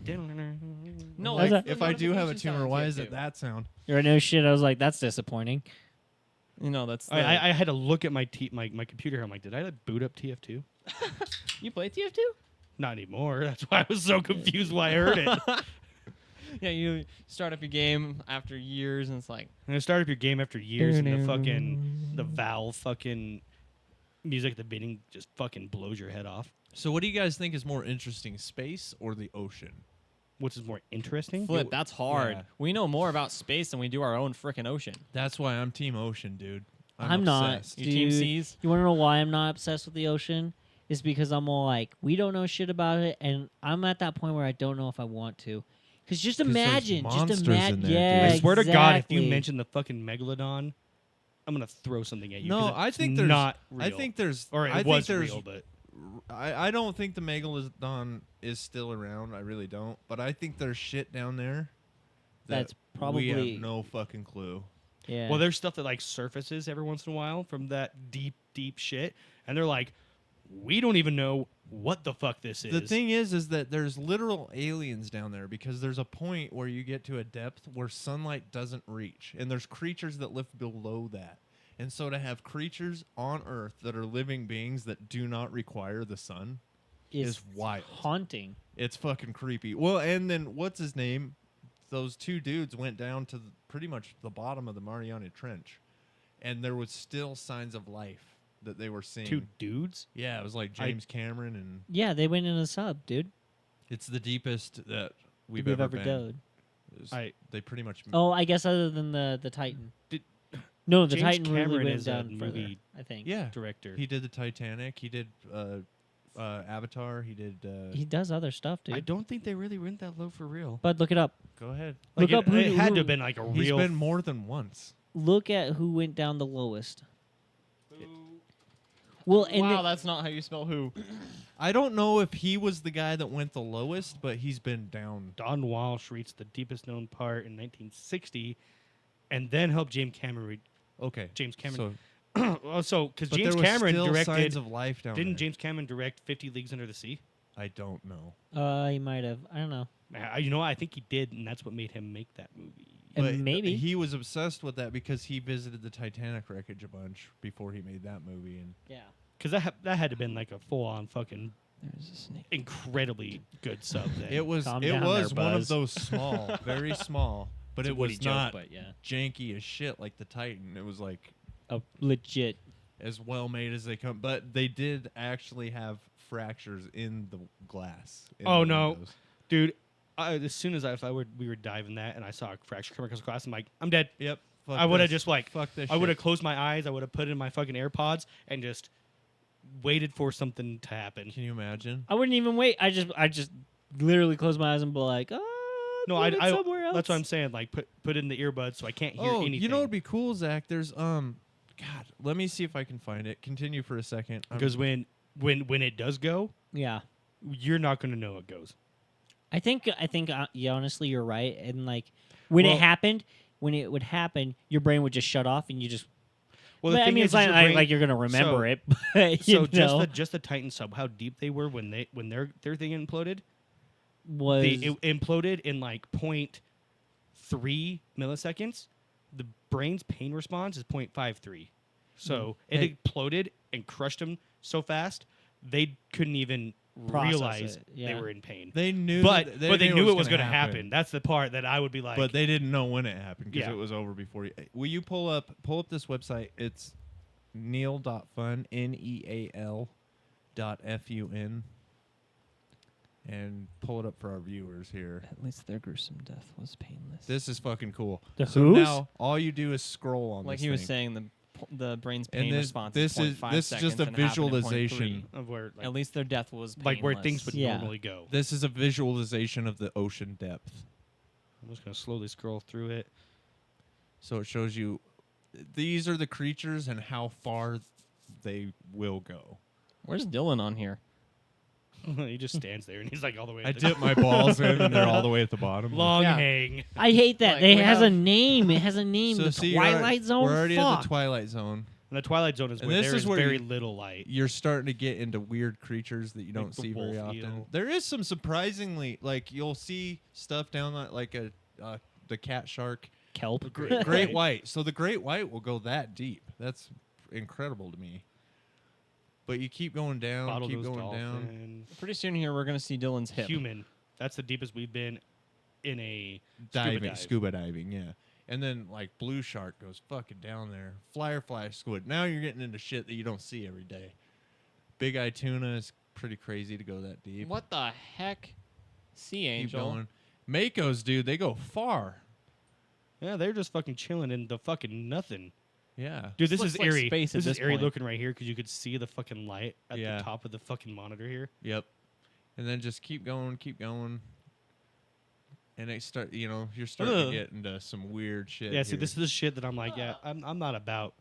No, That's like, a- If I do have a notification tumor, sound why is is good it too. that sound? you're no shit. I was like, that's disappointing. You know, that's. I had to look at my my computer. I'm like, did I like, boot up TF2? you play TF2? Not anymore. That's why I was so confused why I heard it. Yeah, you start up your game after years, and it's like, And I started up your game after years, and the Valve fucking music at the beginning just fucking blows your head off. So, what do you guys think is more interesting, space or the ocean? Which is more interesting? flip, that's hard. yeah. We know more about space than we do our own freaking ocean. That's why I'm Team Ocean, dude. I'm not. obsessed. You team Dude, C's? You want to know why I'm not obsessed with the ocean? It's because I'm all like, we don't know shit about it, and I'm at that point where I don't know if I want to. Because just 'Cause there's imagine, monsters in there, yeah, dude. I swear to God, if you exactly. mention the fucking megalodon, I'm gonna throw something at you. 'cause No, I it's think there's not real. I think there's or it I was think there's, real, but I don't think the megalodon is still around. I really don't. But I think there's shit down there that That's we probably- have no fucking clue. Yeah. well, there's stuff that like surfaces every once in a while from that deep shit, and they're like, we don't even know what the fuck this is. The thing is that there's literal aliens down there because there's a point where you get to a depth where sunlight doesn't reach, and there's creatures that live below that. And so to have creatures on Earth that are living beings that do not require the sun is wild. haunting. It's fucking creepy. Well, and then what's his name? Those two dudes went down to pretty much the bottom of the Mariana Trench, and there was still signs of life that they were seeing. Two dudes. Yeah, it was like James Cameron, and Yeah, they went in a sub, dude. it's the deepest that we've We've ever ever been. done. It was- I- they pretty much. Oh, I guess other than the Titan. Did- No, the James Titan Cameron really went is a down further, movie I think. Yeah, Director. he did the Titanic. He did Avatar. He did. He does other stuff, dude. I don't think they really went that low for real. but look it up. Go ahead. Like Look up it who- had who- to have been like a He's real. been more than once. look at who went down the lowest. Well, and wow, that's not how you spell who. I don't know if he was the guy that went the lowest, but he's been down. Don Walsh reached the deepest known part in 1960, and then helped James Cameron. James Cameron. So because But James there was Cameron still directed signs of life down Didn't there. James Cameron direct 50 Leagues Under the Sea? I don't know. He might have. I don't know. You know, I think he did, and that's what made him make that movie. But maybe he was obsessed with that because he visited the Titanic wreckage a bunch before he made that movie. And yeah, because that had to have been like a full on fucking incredibly good sub. Thing. it was Calm it down was there, one Buzz. of those small, very small, but It's a it witty was joke, not but yeah. janky as shit like the Titan. It was like a legit, as well made as they come. But they did actually have fractures in the glass. in Oh the no, windows. dude! As soon as we were diving that, and I saw a fracture come across the glass, I'm like, I'm dead. Yep. Fuck I would have this. just like, Fuck this I would have shit. closed my eyes. I would have put in my fucking AirPods and just waited for something to happen. Can you imagine? I wouldn't even wait. I just literally close my eyes and be like, No, put it I somewhere else. that's what I'm saying. Like, put in the earbuds so I can't hear anything. You know what'd be cool, Zach? There's God. Let me see if I can find it. Continue for a second. Because when it does go, Yeah. you're not going to know it goes. I think yeah, honestly, you're right. And like when Well- it happened, when it would happen, your brain would just shut off and you just. Well, the But, I thing mean, is, it's like, your brain- like you're gonna remember so- it. But, So you just know, the Titan sub, how deep they were when their thing imploded. was It imploded in like 0.3 milliseconds. The brain's pain response is 0.53. So Mm. it exploded and crushed them so fast they couldn't even Process realize it, they yeah. were in pain. They knew, but that- they knew it was going going to happen. That's the part that I would be like. But they didn't know when it happened because Yeah. it was over before. Will you pull up this website? It's neal.fun, neal.fun, and pull it up for our viewers here. At least their gruesome death was painless. This is fucking cool. The so who's? now all you do is scroll on like this he was thing. saying, the brain's And pain this- response this is is- 0.5 this is seconds just a and it happened in visualization 0.3. of where At least their death was painless. like where things would Yeah. normally go. This is a visualization of the ocean depth. I'm just going to slowly scroll through it. So it shows you these are the creatures and how far they will go. Where's Dylan on here? He just stands there and he's like all the way. I at the dip my balls in and they're all the way at the bottom. long Yeah. hang. I hate that. Like, It we has a have- name. It has a name. So the see, Twilight Zone. We're already Fuck. at the Twilight Zone. And the Twilight Zone is And where this there is is where very you- little light. You're starting to get into weird creatures that you don't the see very wolf often. eel. There is some surprisingly, like you'll see stuff down like the cat shark, Kelp. great white. So the great white will go that deep. That's incredible to me. But you keep going down, keep Bottlenose going down. dolphin. Pretty soon here, we're going to see Dylan's hip. Human. That's the deepest we've been in a Scuba diving, yeah. And then like blue shark goes fucking down there. Firefly squid. Now you're getting into shit that you don't see every day. Big eye tuna is pretty crazy to go that deep. What the heck? Sea Keep angel. going. Makos, dude, they go far. Yeah, they're just fucking chilling in the fucking nothing. Yeah. Dude, this looks is like eerie. space at This is this eerie point. looking right here because you could see the fucking light at Yeah. the top of the fucking monitor here. Yep. And then just keep going. And they start, you're starting Ugh. to get into some weird shit. Yeah, see, here. this is the shit that I'm like, yeah, I'm not about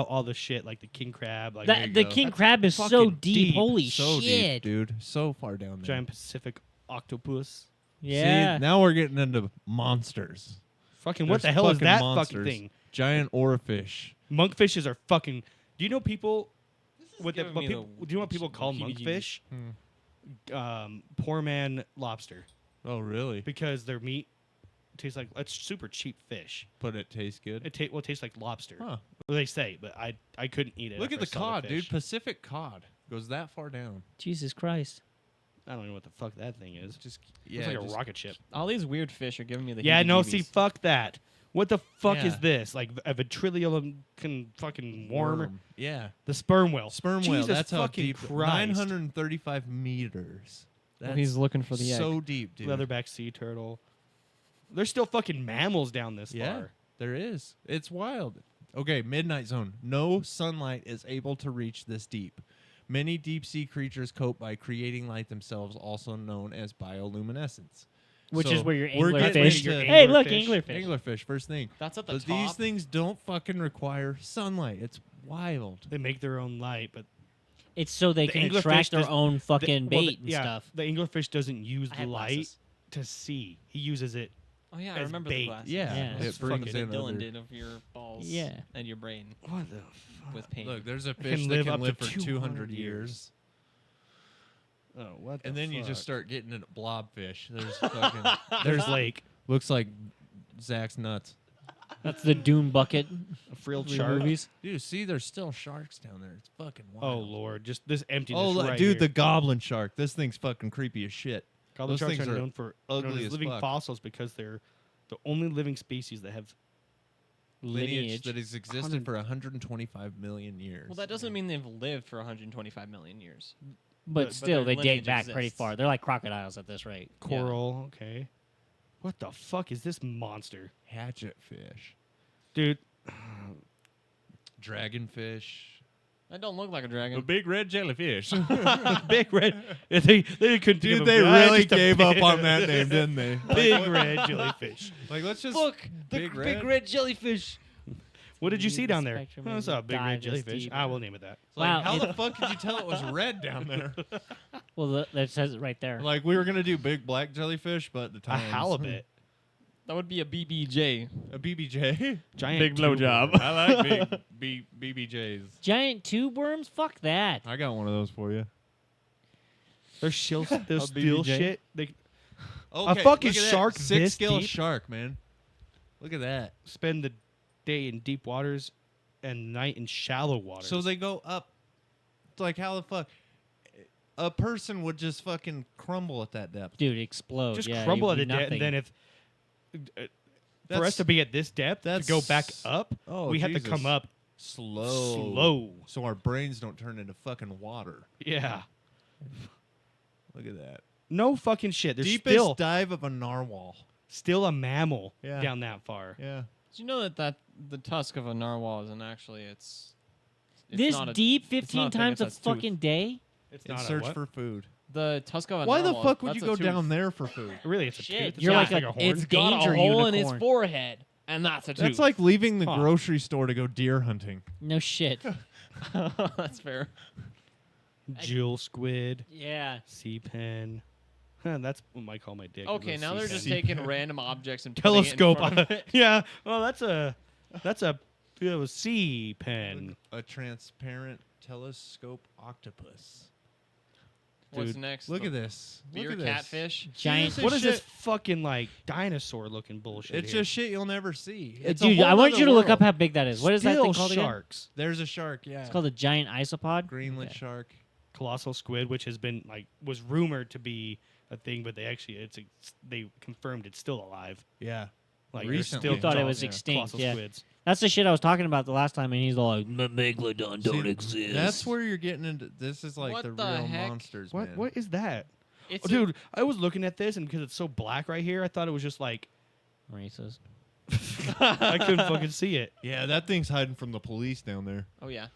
all the shit like the king crab, like That, the king crab is so Fucking deep. deep. Holy so shit. deep, dude. So far down there. giant Pacific octopus. Yeah. See, now we're getting into monsters. Fucking what There's the hell is fucking that monsters. fucking thing? Giant oarfish. Monkfishes are fucking. Do you know people? What giving what me people? the Do you know what people call heebie-jeebies. monkfish? Poor man lobster, Oh, really? because their meat tastes like it's super cheap fish. But it tastes good. It tastes like lobster. Huh. Well, they say, but I couldn't eat it. Look at after the I saw cod, dude. fish. Pacific cod goes that far down. Jesus Christ. I don't know what the fuck that thing is. Just It's like a rocket ship. All these weird fish are giving me the Yeah, no, heebie-jeebies. see, fuck that. What the fuck is Yeah. this? Like a ventriloquist fucking worm? Yeah. The sperm whale. Sperm Jesus whale. That's how fucking deep. Christ. 935 meters. Well, he's looking for the egg. so deep, dude. Leatherback sea turtle. There's still fucking mammals down this Yeah, far. there is. It's wild. Okay, midnight zone. No sunlight is able to reach this deep. Many deep sea creatures cope by creating light themselves, also known as bioluminescence. Which So is where your we're getting anglerfish. into Hey, look, anglerfish. anglerfish. Anglerfish, first thing. That's at the But top. these things don't fucking require sunlight. It's wild. They make their own light, but It's so they the can anglerfish attract their does- own fucking well, bait and yeah, stuff. The anglerfish doesn't use I the have light glasses. to see. He uses it. Oh yeah, I as remember bait. the glasses. Yeah, Yeah. it That's brings fucking in what Dylan other- did of your balls. Yeah. And your brain What the fuck? with pain. Look, there's a can fish that live can up to live for 200 200 years. Oh, what? And the then you just fuck? start getting into blobfish. There's fucking There's Lake. looks like Zach's nuts. That's the Doom bucket. A frilled Three shark. movies. Dude, see, there's still sharks down there. It's fucking wild. Oh lord, just this emptiness. Oh, look, right dude, here. the goblin shark. This thing's fucking creepy as shit. Goblin those sharks things are are known for ugly as living fuck. fossils because they're the only living species that have Lineage that has existed 100 for 125 million years. Well, that doesn't mean they've lived for 125 million years. But still, their they date lineage back pretty exists. far. They're like crocodiles at this rate. coral. Okay, what the fuck is this monster, hatchet fish, dude? dragonfish, That don't look like a dragon. big red jellyfish. Big red. They couldn't. Dude, give they a, really just a gave up big- on that name, didn't they? Big red jellyfish. Like, let's just Look, the Big big red? red jellyfish. What did you see The down there? spectrum Oh, I is saw a big red dive is jellyfish. deep. I will name it that. Like, Wow, how it- the fuck could you tell it was red down there? Well, that says it right there. Like, we were gonna do big black jellyfish, but the A time halibut. That would be a BBJ. a BBJ. Giant Big tube blowjob. worm. I like big BBJs. Giant tube worms? Fuck that. I got one of those for you. They're still A still BBJ? shit. They Okay, fucking look at that. shark six this scale deep? shark, man. Look at that. spend the day in deep waters and night in shallow waters. So they go up. Like, how the fuck? A person would just fucking crumble at that depth. Dude, explode. just yeah, crumble at you'd a be depth, and nothing. then if for us That's- to be at this depth to go back that's- up, Oh, we have to Jesus. come up slow. So our brains don't turn into fucking water. Yeah, Look at that. no fucking shit. There's Deepest still dive of a narwhal. still a mammal Yeah. down that far. Yeah. Did you know that the tusk of a narwhal isn't actually it's This not a- deep it's not 15 a thing, times it's a a tooth. fucking day? It's In not search a what? for food. The tusk of a Why the narwhal. fuck would you that's go a tooth. down there for food? Really, it's a Shit, tooth. It's you're not like a- horn. It's got a danger hole in his unicorn. forehead, and that's a tooth. That's like leaving the Huh. grocery store to go deer hunting. No shit. That's fair. Jewel squid, Yeah. sea pen. Huh, that's what I call my dick. is Okay, a now sea they're pen. just taking random objects and putting it in telescope. front of it. Yeah. Well, that's a sea pen. A transparent telescope octopus. What's Dude, next? Look The at this. Look beer at this. catfish. Giant. this What is shit- this fucking like dinosaur looking bullshit? It's here? just shit you'll never see. It's a Dude, whole I want nother you to look up world. how big that is. What is that thing Still called again? sharks. There's a shark, yeah. It's called a giant isopod. Greenland Okay. shark. Colossal squid, which has been like was rumored to be a thing, but they confirmed it's still alive. Yeah. Like Recently. there's still You thought it was colossal extinct, yeah. squids. That's the shit I was talking about the last time, and he's all like, "Megalodon don't See, exist." That's where you're getting into. This is like What the the real heck? monsters, What man. what is that? It's Oh, dude, I was looking at this, and because it's so black right here, I thought it was just like racist. I couldn't fucking see it. Yeah, that thing's hiding from the police down there. Oh yeah,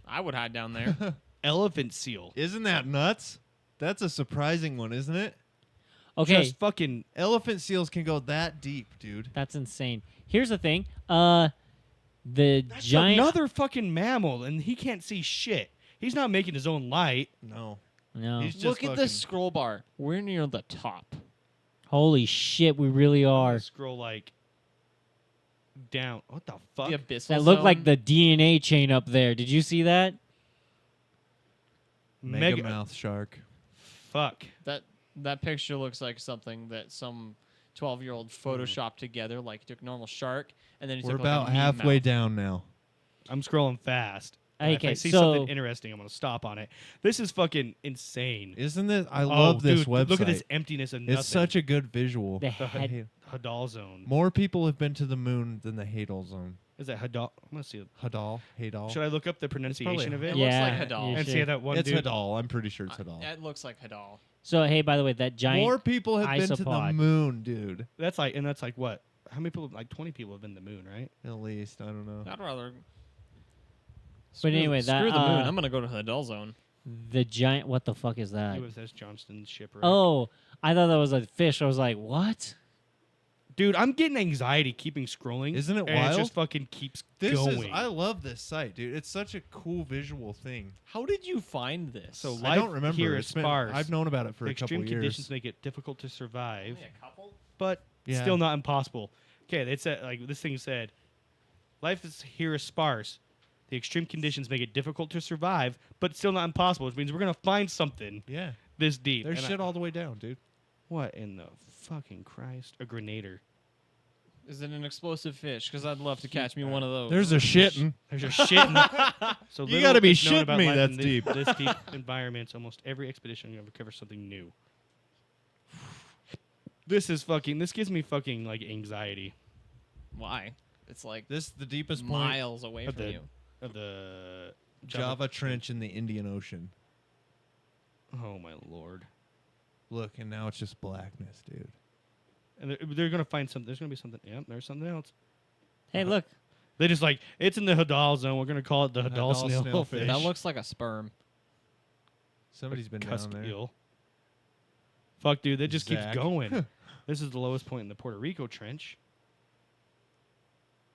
I would hide down there. Elephant seal. Isn't that nuts? That's a surprising one, isn't it? Okay, Just fucking Elephant seals can go that deep, dude. that's insane. Here's the thing. The that's giant. another fucking mammal, and he can't see shit. He's not making his own light. No. No. He's just Look at fucking, this scroll bar. We're near the top. Holy shit, we really are. Scroll like down. What the fuck? The abyssal That looked like zone. the DNA chain up there. Did you see that? mega mouth shark. Fuck. That picture looks like something that some 12-year-old photoshopped together. Like he took a normal shark and then he We're took about like a mean halfway mouth. down now. I'm scrolling fast. And if I Okay, see so something interesting, I'm gonna stop on it. This is fucking insane. Isn't it? I Oh, love this dude, website. Look at this emptiness of nothing. It's such a good visual. The The head. Hadal zone. More people have been to the moon than the Hadal zone. Is that Hadal? I'm gonna see it. Hadal? Should I look up the pronunciation of it? It Yeah, looks like Hadal. you And should. see that one It's dude. Hadal. I'm pretty sure it's Hadal. It looks like Hadal. So hey, by the way, that giant. More people have been to the isopod. moon, dude. That's like what? How many people? Like 20 people have been to the moon, right? At least I don't know. I'd rather. But anyway, screw that, the moon. uh, I'm gonna go to Hadal zone. The giant. What the fuck is that? USS Johnston shipwreck. Oh, I thought that was a fish. I was like, what? Dude, I'm getting anxiety keeping scrolling. Isn't it and wild? It just fucking keeps This going. is. I love this site, dude. It's such a cool visual thing. How did you find this? So I don't life remember. here It's is been- sparse. I've known about it for a couple Extreme years. conditions make it difficult to survive, Only a couple? but Yeah. still not impossible. Okay, it said like this thing said, life is here is sparse. The extreme conditions make it difficult to survive, but still not impossible. Which means we're gonna find something Yeah. this deep. There's And shit all the way down, dude. What in the fucking Christ? A grenader. Is it an explosive fish? Because I'd love to catch me one of those. There's a shitting. There's a shitting. So You little gotta be is known shitting about me, life that's in deep. This deep environments. Almost every expedition uncovers something new. This gives me fucking like anxiety. Why? It's like This is the deepest point miles away Of from the you. of the Java Trench in the Indian Ocean. Oh my lord! Look, and now it's just blackness, dude. And they're gonna find something. There's gonna be something. Yep, there's something else. Hey, look. They just like it's in the Hadal zone. We're gonna call it the Hadal Hadal snailfish. snailfish. That looks like a sperm. Somebody's been down Cusk there. eel. Fuck, dude, that just keeps Zach. going. This is the lowest point in the Puerto Rico Trench.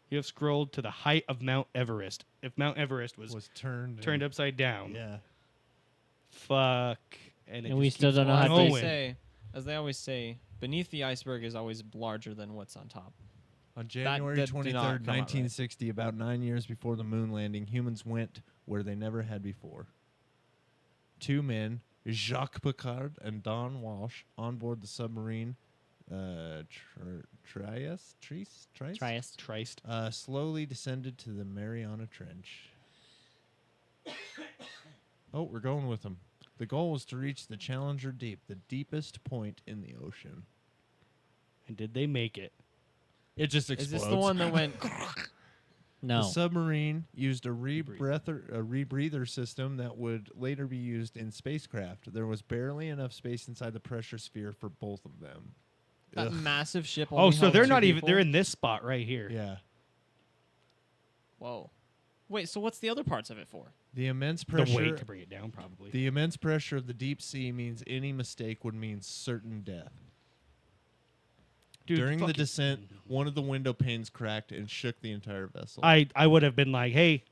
You have scrolled to the height of Mount Everest. If Mount Everest was turned upside down, Yeah. fuck, and we just still keeps don't know how As to they say, as they always say, beneath the iceberg is always larger than what's on top. On January that did not 23rd, come out right. 1960, about 9 years before the moon landing, humans went where they never had before. Two men, Jacques Piccard and Don Walsh, on board the submarine Trieste, Trieste. slowly descended to the Mariana Trench. Oh, we're going with them. The goal was to reach the Challenger Deep, the deepest point in the ocean. And did they make it? It just Is explodes. this the one that went? No. The submarine used a rebreather system that would later be used in spacecraft. There was barely enough space inside the pressure sphere for both of them. That Ugh. massive ship. Oh, only so held they're two not even. people? They're in this spot right here. Yeah. Whoa. Wait. So what's the other parts of it for? The immense The pressure. weight to bring it down, probably. The immense pressure of the deep sea means any mistake would mean certain death. Dude, During the fucking- descent, one of the window panes cracked and shook the entire vessel. I would have been like, hey,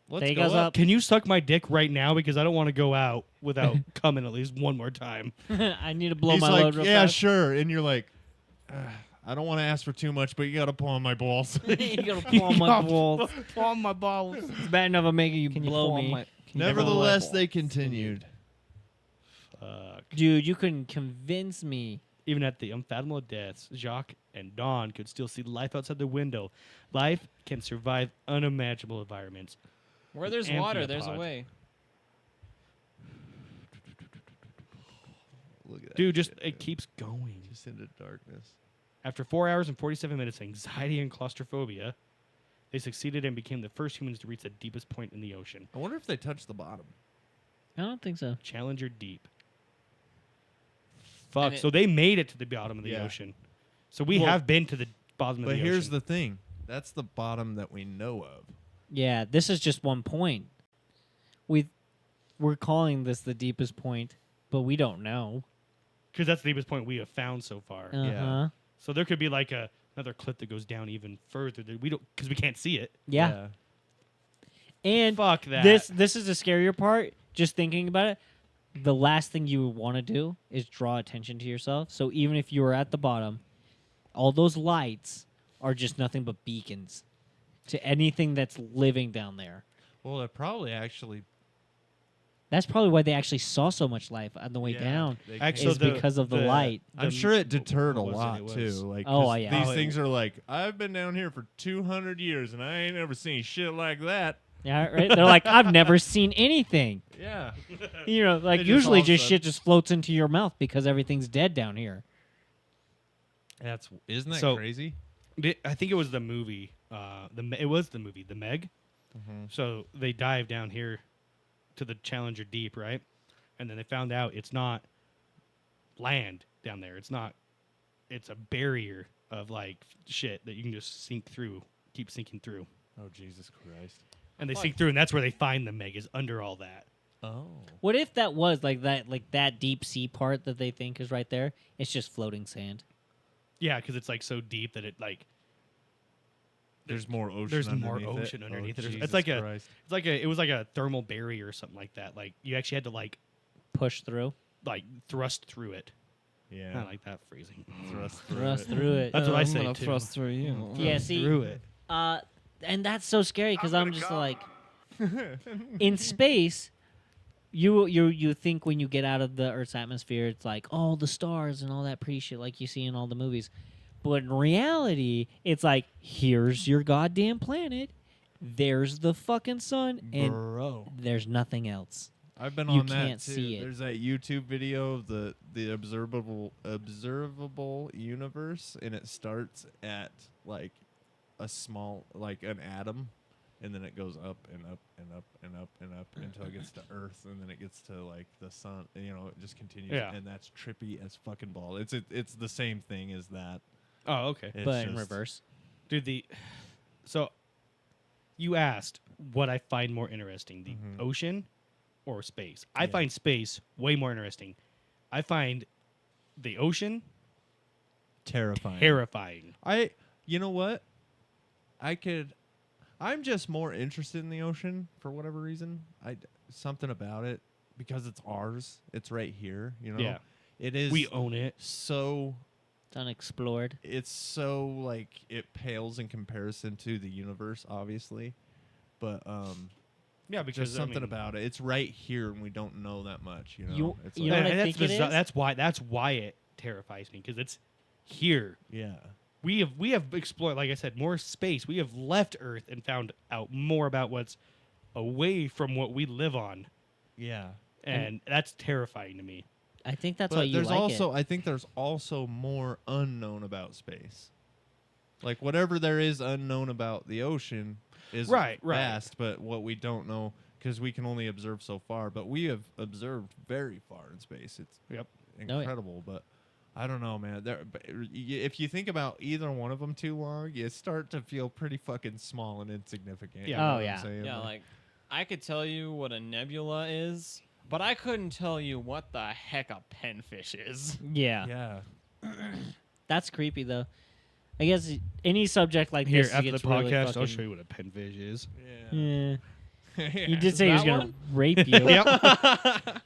Let's Take go us up. up. can you suck my dick right now because I don't want to go out without coming at least one more time. I need to blow He's my like, load real yeah, fast. sure. And you're like, I don't want to ask for too much, but you got to pull on my balls. You gotta pull on my balls. Pull on my balls. It's bad enough I'm making you Can you blow pull on me. my- Nevertheless, they continued. Fuck. Dude, you couldn't convince me. Even at the unfathomable depths, Jacques and Don could still see life outside the window. Life can survive unimaginable environments. Where there's water, there's a Amphipod. way. Look at that. Dude, just shit, it keeps going. just into darkness. After 4 hours and 47 minutes of anxiety and claustrophobia, they succeeded and became the first humans to reach the deepest point in the ocean. I wonder if they touched the bottom. I don't think so. Challenger Deep. Fuck. And it- So they made it to the bottom of the Yeah. ocean. So we Well, have been to the bottom of But the here's ocean. the thing. That's the bottom that we know of. Yeah, this is just one point. We're calling this the deepest point, but we don't know. Because that's the deepest point we have found so far. Uh-huh. So there could be like another cliff that goes down even further that we don't because we can't see it. Yeah. And Fuck that. This is the scarier part. Just thinking about it, the last thing you would want to do is draw attention to yourself. So even if you were at the bottom, all those lights are just nothing but beacons to anything that's living down there. Well, it probably actually. That's probably why they actually saw so much life on the way Yeah, down. they Actually, is because of the light. I'm sure it deterred a what was it? lot It was- too. Like, Oh, 'cause yeah. these things are like, I've been down here for 200 years and I ain't ever seen shit like that. Yeah, right? They're like, I've never seen anything. Yeah. You know, like They just usually all of a just shit sudden- just floats into your mouth because everything's dead down here. Isn't that So- crazy? I think it was the movie. It was the movie, The Meg. Mm-hmm. So they dive down here to the Challenger Deep, right? And then they found out it's not land down there. It's not. It's a barrier of like shit that you can just sink through, keep sinking through, Oh, Jesus Christ. and they sink through, and that's where they find the Meg is under all that. Oh. What if that was like that deep sea part that they think is right there? It's just floating sand. Yeah, because it's like so deep that it like There's more ocean. there's more underneath it? ocean underneath Oh, it. It's Jesus like Christ. it was like a thermal barrier or something like that. Like you actually had to like Push through. thrust through it. Yeah. I like that phrasing. Thrust through it. That's what I say gonna too. thrust through you. Yeah, see, Through it. and that's so scary because I'm just like, in space, you think when you get out of the Earth's atmosphere, it's like all the stars and all that pretty shit like you see in all the movies, but in reality, it's like here's your goddamn planet, there's the fucking sun, and Bro. there's nothing else. I've been You on that can't too. see it. There's that YouTube video of the observable universe, and it starts at like a small like an atom, and then it goes up and up and up and up and up until it gets to Earth, and then it gets to like the sun. And, you know, it just continues, Yeah. and that's trippy as fucking ball. It's the same thing as that. Oh, okay. It's But in just- reverse. Dude, so you asked what I find more interesting, the ocean or space. I Yeah. find space way more interesting. I find the ocean Terrifying. terrifying. You know what? I'm just more interested in the ocean for whatever reason. Something about it because it's ours. It's right here. You know. Yeah. It is. We own it. So It's unexplored. it's so like it pales in comparison to the universe, obviously, but Yeah, because just something I mean, about it. It's right here, and we don't know that much. You know. You- It's you know like- what I and think it is? That's why it terrifies me, because it's here. yeah. We have explored, like I said, more space. We have left Earth and found out more about what's away from what we live on, Yeah. and that's terrifying to me. I think that's But why you there's like also, it. I think there's also more unknown about space. Like whatever there is unknown about the ocean is Right. vast, but what we don't know because we can only observe so far. But we have observed very far in space. It's Yep. yeah. incredible, but. I don't know, man. If you think about either one of them too long, you start to feel pretty fucking small and insignificant. Yeah. You know Oh, what I'm yeah. saying? Yeah, like I could tell you what a nebula is, but I couldn't tell you what the heck a penfish is. Yeah. yeah. That's creepy though. I guess any subject like Here this after the gets really podcast, I'll fucking- show you what a penfish is. Yeah. Yeah. You did say he was That gonna one? rape you. Yep.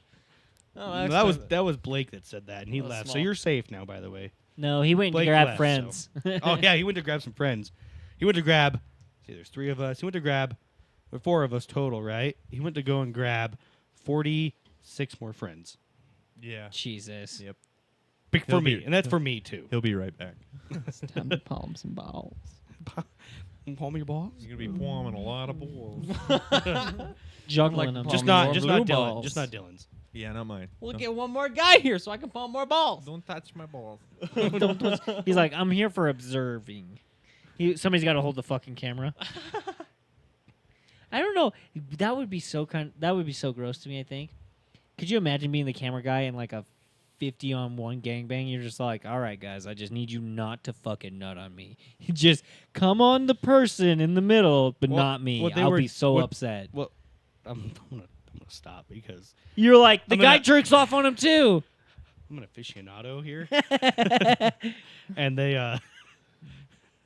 Oh, that was Blake that said that, and he That was left. So small. you're safe now, by the way. No, he went Blake to grab left, friends. Oh yeah, he went to grab some friends. He went to grab. See, there's 3 of us. He went to grab. Or 4 of us total, right? He went to go and grab 46 more friends. Yeah. Jesus. Yep. Big for He'll me, be- and that's for me too. He'll be right back. It's time to palm some balls. Palm your balls. He's gonna be palming a lot of balls. Juggling Like them. Just Palm not, more just blue not Dylan. balls. Just not Dylan's. Yeah, not mine. We'll Don't- get one more guy here so I can palm more balls. Don't touch my balls. Don't twist. He's like, I'm here for observing. Somebody's got to hold the fucking camera. I don't know. That would be so gross to me. I think. Could you imagine being the camera guy in like a 50-on-1 gangbang? You're just like, all right, guys, I just need you not to fucking nut on me. Just come on the person in the middle, but Well, not me. what they I'll were- be so what- upset. Well, I'm gonna stop because You're like, the I'm guy gonna- jerks off on him too. I'm an aficionado here, and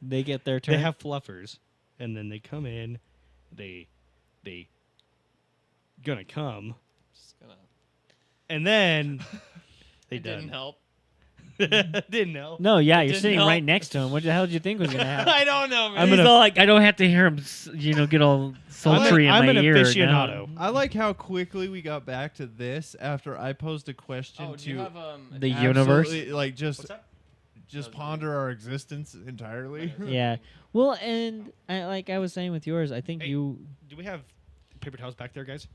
They get their turn. they have fluffers, and then they come in, they gonna come, Just gonna. and then they It didn't done. help. Didn't help. No, yeah, you're Didn't sitting help. right next to him. What the hell did you think was gonna happen? I don't know, man. I'm gonna all like, I don't have to hear him, get all sultry I'm in my an ear. aficionado. I like how quickly we got back to this after I posed a question Oh, do to you have The universe. absolutely, like just What's that? ponder our existence entirely. Yeah. Well, and like I was saying with yours, I think Hey. you Do we have paper towels back there, guys?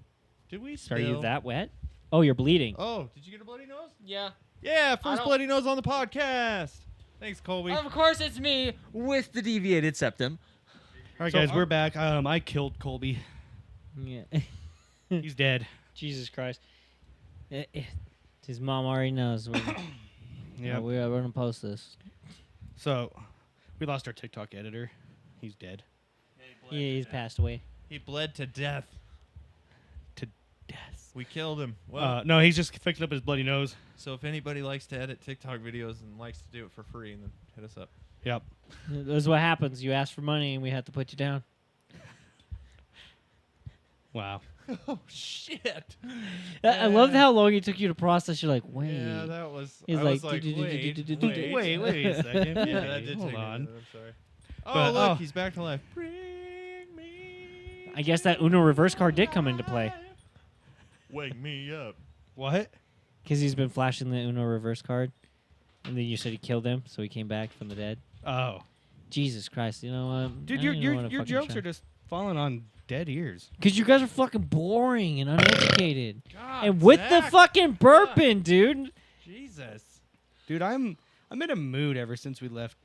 Did we are spill? you that wet? Oh, you're bleeding. Oh, did you get a bloody nose? Yeah. Yeah, I first don't- bloody nose on the podcast. Thanks, Colby. Of course, it's me with the deviated septum. All right, So guys, our- we're back. I killed Colby. Yeah. He's dead. Jesus Christ. His mom already knows. Yeah. We're gonna post this. So, we lost our TikTok editor. He's dead. Yeah, he's passed away. He bled to death. To death. We killed him. Well, No, he's just fixing up his bloody nose. so if anybody likes to edit TikTok videos and likes to do it for free, then hit us up. Yep. That's what happens. You ask for money, and we have to put you down. Wow. Oh shit! I love how long it took you to process. You're like, wait. Yeah, that was. He's I like, was like, Wait a second. Yeah, Yeah, that did hold take on. me a minute, I'm sorry. Oh, But, look, oh. he's back to life. I guess that Uno reverse card did come into play Wake me up. What? because he's been flashing the Uno reverse card, and then you said he killed him, so he came back from the dead. Oh, Jesus Christ! You know what, dude, your jokes are just falling on dead ears. because you guys are fucking boring and uneducated, God, and with the Zach. fucking burping, dude. Jesus. Dude, I'm in a mood ever since we left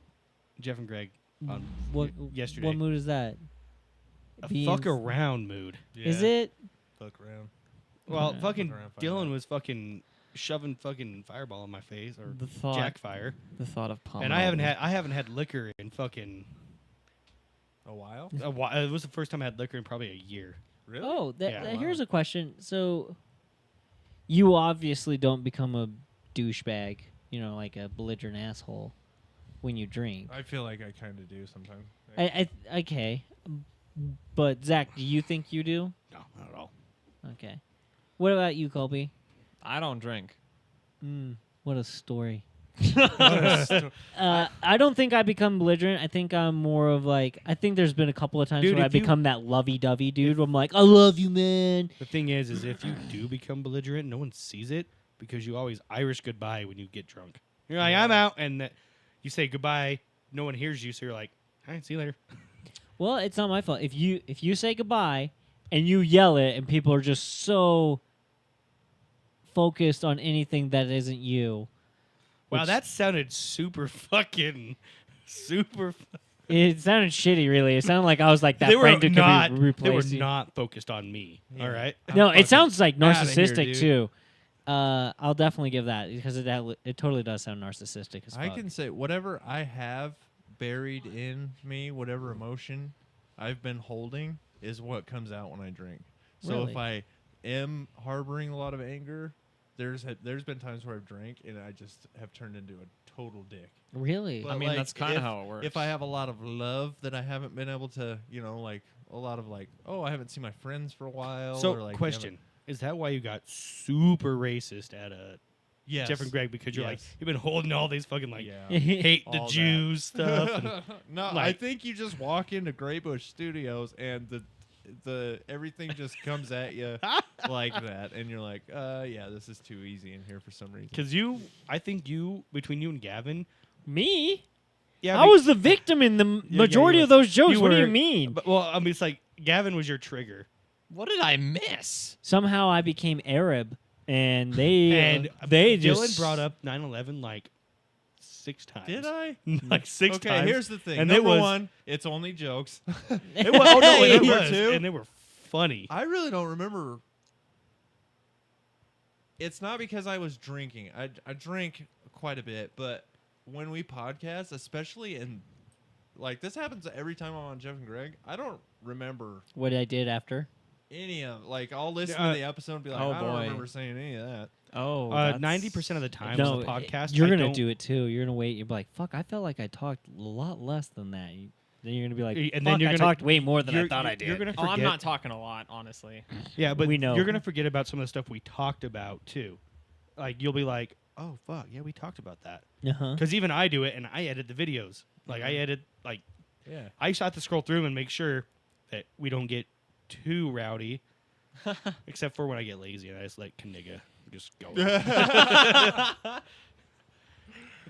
Jeff and Greg on What yesterday. What mood is that? A Being- fuck around mood. Is it? Fuck around. Well, Yeah. fucking Fuck around, find Dylan out. was fucking shoving fucking fireball in my face or The thought, jackfire, the thought of palm. and I haven't had liquor in fucking A while? a while. It was the first time I had liquor in probably a year. Really? Oh, Yeah. here's a question. So, you obviously don't become a douchebag, you know, like a belligerent asshole when you drink. I feel like I kind of do sometimes. Okay, but Zach, do you think you do? No, not at all. Okay. What about you, Colby? I don't drink. What a story. I don't think I become belligerent. I think I'm more of like, I think there's been a couple of times Dude, where I if you- become that lovey-dovey dude where I'm like, I love you, man. The thing is if you do become belligerent, no one sees it because you always Irish goodbye when you get drunk. You're like, I'm out, and you say goodbye. No one hears you, so you're like, all right, see you later. Well, it's not my fault. If you say goodbye and you yell it and people are just so focused on anything that isn't you. Wow, which- that sounded super fucking super. It sounded shitty, really. It sounded like I was like that They were friend who not. could be They were replaced. not focused on me. Yeah. All right. No, fucking it sounds like outta here, narcissistic dude. too. I'll definitely give that because it totally does sound narcissistic as fuck. I can say whatever I have buried in me, whatever emotion I've been holding, is what comes out when I drink. So Really? if I am harboring a lot of anger, there's been times where I've drank and I just have turned into a total dick. Really? But I mean, like, that's kinda if- how it works. If I have a lot of love that I haven't been able to, like a lot of like, oh, I haven't seen my friends for a while. So, or like question: is that why you got super racist at Yes. Jeff and Greg? Because you're like, Yes. you've been holding all these fucking like Yeah. hate the All that. Jews stuff. and- No, I like- think you just walk into Greybush Studios and the everything just comes at you like that, and you're like, yeah, this is too easy in here for some reason. Because I think between you and Gavin, Me? yeah, I was the victim in the yeah, majority you of were- those jokes. What do you were- mean? But, well, I mean, it's like Gavin was your trigger, What did I miss? Somehow I became Arab, and they Dylan just brought up 9/11 like 6 times. Did I? like 6 Okay, times. here's the thing. And Number it was, one, it's only jokes. It was, oh no, it Number was, two, and they were funny. I really don't remember. It's not because I was drinking. I drink quite a bit, but when we podcast, especially in like this happens every time I'm on Jeff and Greg, I don't remember what I did after. any of like I'll listen Uh, to the episode and be like, oh, I don't boy. remember saying any of that. Oh, 90% of the time No, on the podcast, you're I gonna don't- do it too. You're gonna wait. You're like, fuck. I felt like I talked a lot less than that. Then you're gonna be like, And fuck, then you're I gonna- talked way more than I you're- thought I you're- did. you're gonna Oh, I'm forget- not talking a lot, honestly. Yeah, but We know. you're gonna forget about some of the stuff we talked about too. Like you'll be like, "Oh fuck, yeah, we talked about that." Uh-huh. Because even I do it, and I edit the videos. Like I edit, like Yeah. I just have to scroll through and make sure that we don't get too rowdy. Except for when I get lazy and I just let Kaniga just go.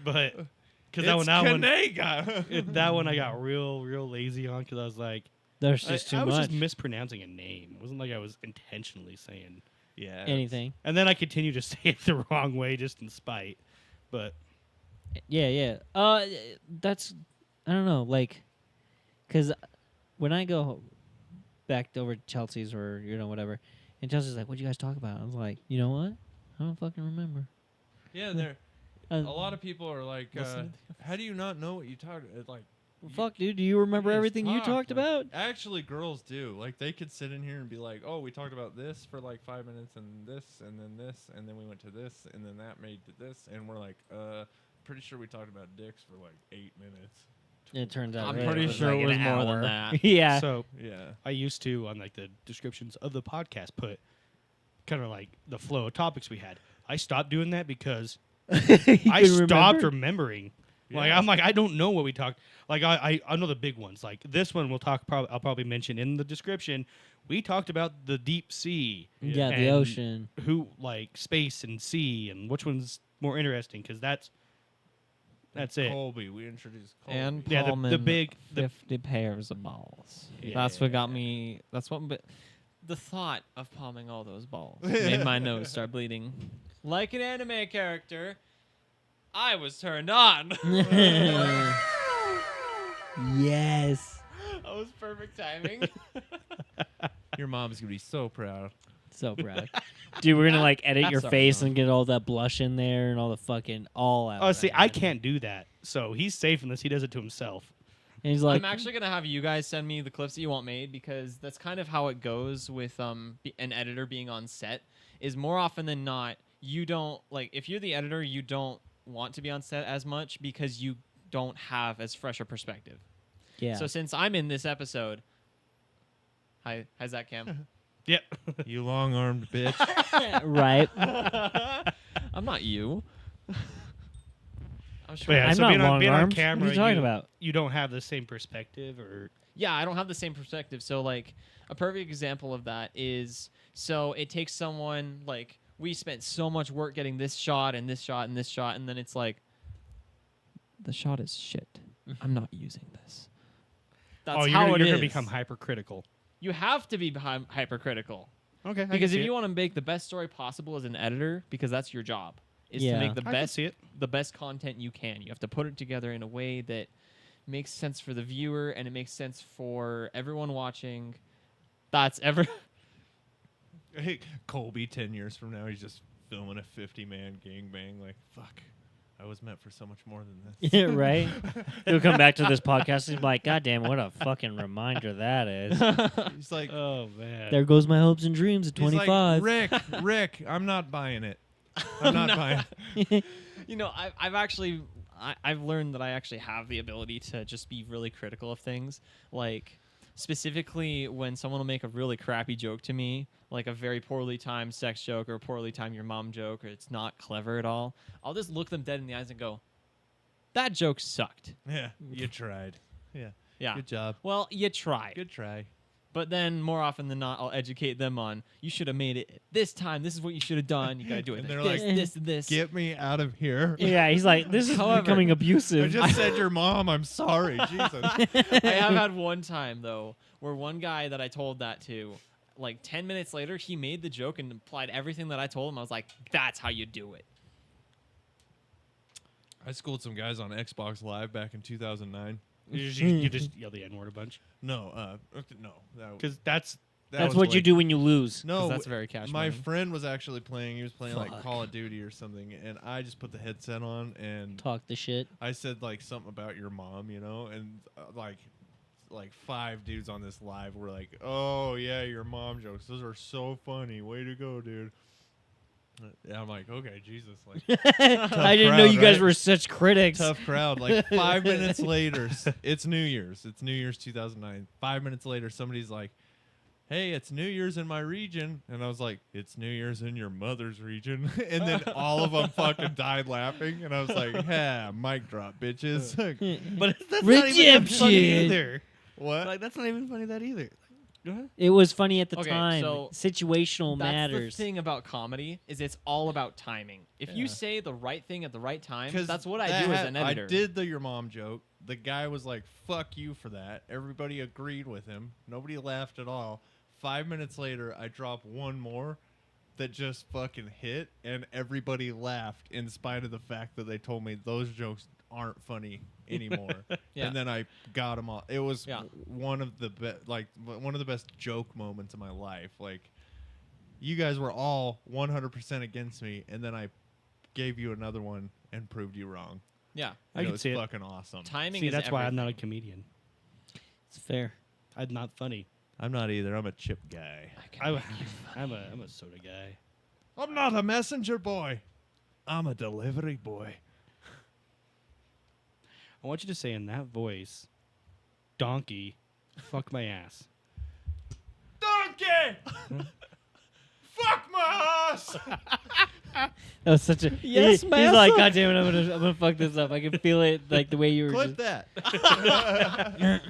But because that one I got real lazy on because I was like, There's just too I was much. just mispronouncing a name. It wasn't like I was intentionally saying Yeah. Anything. And then I continue to say it the wrong way just in spite. But Yeah. That's I don't know, like, because when I go back over to Chelsea's or whatever, and Chelsea's like, "What'd you guys talk about?" I was like, "You know what? I don't fucking remember." Yeah, there. Uh, A lot of people are like, Listen "How do you not know what you talked?" Like, Fuck, dude, do you remember just everything you talk, talked like- about? Actually, girls do. Like, they could sit in here and be like, "Oh, we talked about this for like 5 minutes, and this, and then this, and then we went to this, and then that made to this," and we're like, pretty sure we talked about dicks for like 8 minutes." It turns out I'm really pretty was sure like it was an more than hour. that. Yeah. So Yeah. I used to, on like the descriptions of the podcast, put kind of like the flow of topics we had. I stopped doing that because I couldn't stopped remember? remembering. Like Yeah. I'm like I don't know what we talked. Like I know the big ones. Like this one we'll talk. I'll probably mention in the description. We talked about the deep sea. Yeah, the and ocean. Who like space and sea and which one's more interesting because that's it. Colby. We introduced Colby. And Yeah, the Pullman big- the- 50 pairs of balls. That's what got me. That's what. But the thought of palming all those balls made my nose start bleeding. Like an anime character, I was turned on. Yes. That was perfect timing. Your mom's gonna be so proud. So proud. Dude, we're gonna like edit your That's face awesome. and get all that blush in there and all the fucking all out. Oh, of see, that. I can't do that. So he's safe unless he does it to himself. And he's like, I'm actually gonna have you guys send me the clips that you want made because that's kind of how it goes with an editor being on set. Is more often than not, you don't like if you're the editor, you don't want to be on set as much because you don't have as fresh a perspective. yeah. So since I'm in this episode, how's that, Cam? Yep. You long-armed bitch. right. I'm not you. I'm sure. But yeah, I'm so not being on long-armed. camera, What are you talking about? You don't have the same perspective, or Yeah, I don't have the same perspective. So, like, a perfect example of that is so it takes someone, like, we spent so much work getting this shot and this shot and this shot, and then it's like, the shot is shit. I'm not using this. That's you're how gonna, it you're is. gonna become hypercritical. You have to be hypercritical. Okay, Because if you want to make the best story possible as an editor, because that's your job, is Yeah. to make the I can best see it. the best content you can. You have to put it together in a way that makes sense for the viewer and it makes sense for everyone watching. That's ever Hey, Colby, 10 years from now, he's just filming a 50-man gangbang. Like, fuck, I was meant for so much more than this. Yeah, right. He'll come back to this podcast and be like, "God damn, what a fucking reminder that is." He's like, Oh man. There goes my hopes and dreams at he's like, 25. Rick, I'm not buying it. I'm not buying it. You know, I've learned that I actually have the ability to just be really critical of things. Like, specifically when someone will make a really crappy joke to me, like a very poorly timed sex joke or a poorly timed your mom joke, or it's not clever at all, I'll just look them dead in the eyes and go, that joke sucked. Yeah, you tried. Yeah. Yeah. Good job. Well, you tried. Good try. But then more often than not, I'll educate them on, you should have made it this time. This is what you should have done. You got to do it And like they're this, like, this, and this. Get me out of here. Yeah, he's like, "This is However, becoming I abusive." just said your mom. I'm sorry. Jesus. I have had one time, though, where one guy that I told that to, like 10 minutes later, he made the joke and applied everything that I told him. I was like, that's how you do it. I schooled some guys on Xbox Live back in 2009. You just yell the N-word a bunch No, no. because that's That's was what you like- do when you lose. No, that's very cash my money. friend was actually playing. He was playing like Fuck. Call of Duty or something, and I just put the headset on and Talk the shit. I said like something about your mom, you know, and like 5 dudes on this live were like, "Oh yeah, your mom jokes. Those are so funny. Way to go, dude." Yeah, I'm like, okay, Jesus, like I didn't know crowd, you guys right? were such critics. tough crowd. Like 5 minutes later, it's New Year's. It's New Year's 2009. 5 minutes later, somebody's like, "Hey, it's New Year's in my region," and I was like, "It's New Year's in your mother's region," and then all of them fucking died laughing, and I was like, "Ha, mic drop, bitches." but that's not even that funny Redemption. either. What? Like that's not even funny that either. Go ahead. It was funny at the Okay, time. so Situational That's matters. the thing about comedy is it's all about timing. If you Yeah. say the right thing at the right time, 'Cause that's what I that do as had- an editor. I did the your mom joke. The guy was like, "Fuck you for that." Everybody agreed with him. Nobody laughed at all. 5 minutes later, I drop one more that just fucking hit, and everybody laughed in spite of the fact that they told me those jokes aren't funny anymore. Yeah. And then I got them all. It was Yeah. one of the one of the best joke moments of my life. Like, you guys were all 100% against me, and then I gave you another one and proved you wrong. Yeah. I can see it. Fucking awesome. Timing See, is that's why I'm not a everything. comedian. It's fair. I'm not funny. I'm not either. I'm a chip guy. I'm a soda guy. I'm not a messenger boy. I'm a delivery boy. I want you to say in that voice, donkey, fuck my ass. Donkey! Fuck my ass! That was such a Yes, He's like, massa. God damn it, I'm gonna fuck this up. I can feel it, like the way you were. Clip just- that.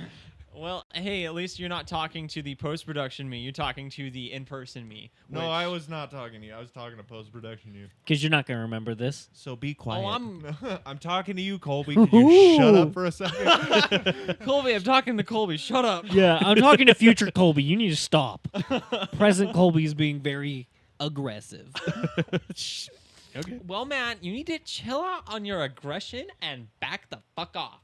Well, hey, at least you're not talking to the post-production me. You're talking to the in-person me. No, which- I was not talking to you. I was talking to post-production you. Because you're not gonna remember this. So be quiet. I'm I'm talking to you, Colby. Could you shut Ooh. up for a second? Colby. I'm talking to Colby. Shut up. Yeah, I'm talking to future Colby. You need to stop. Present Colby is being very aggressive. Okay. Well, man, you need to chill out on your aggression and back the fuck off.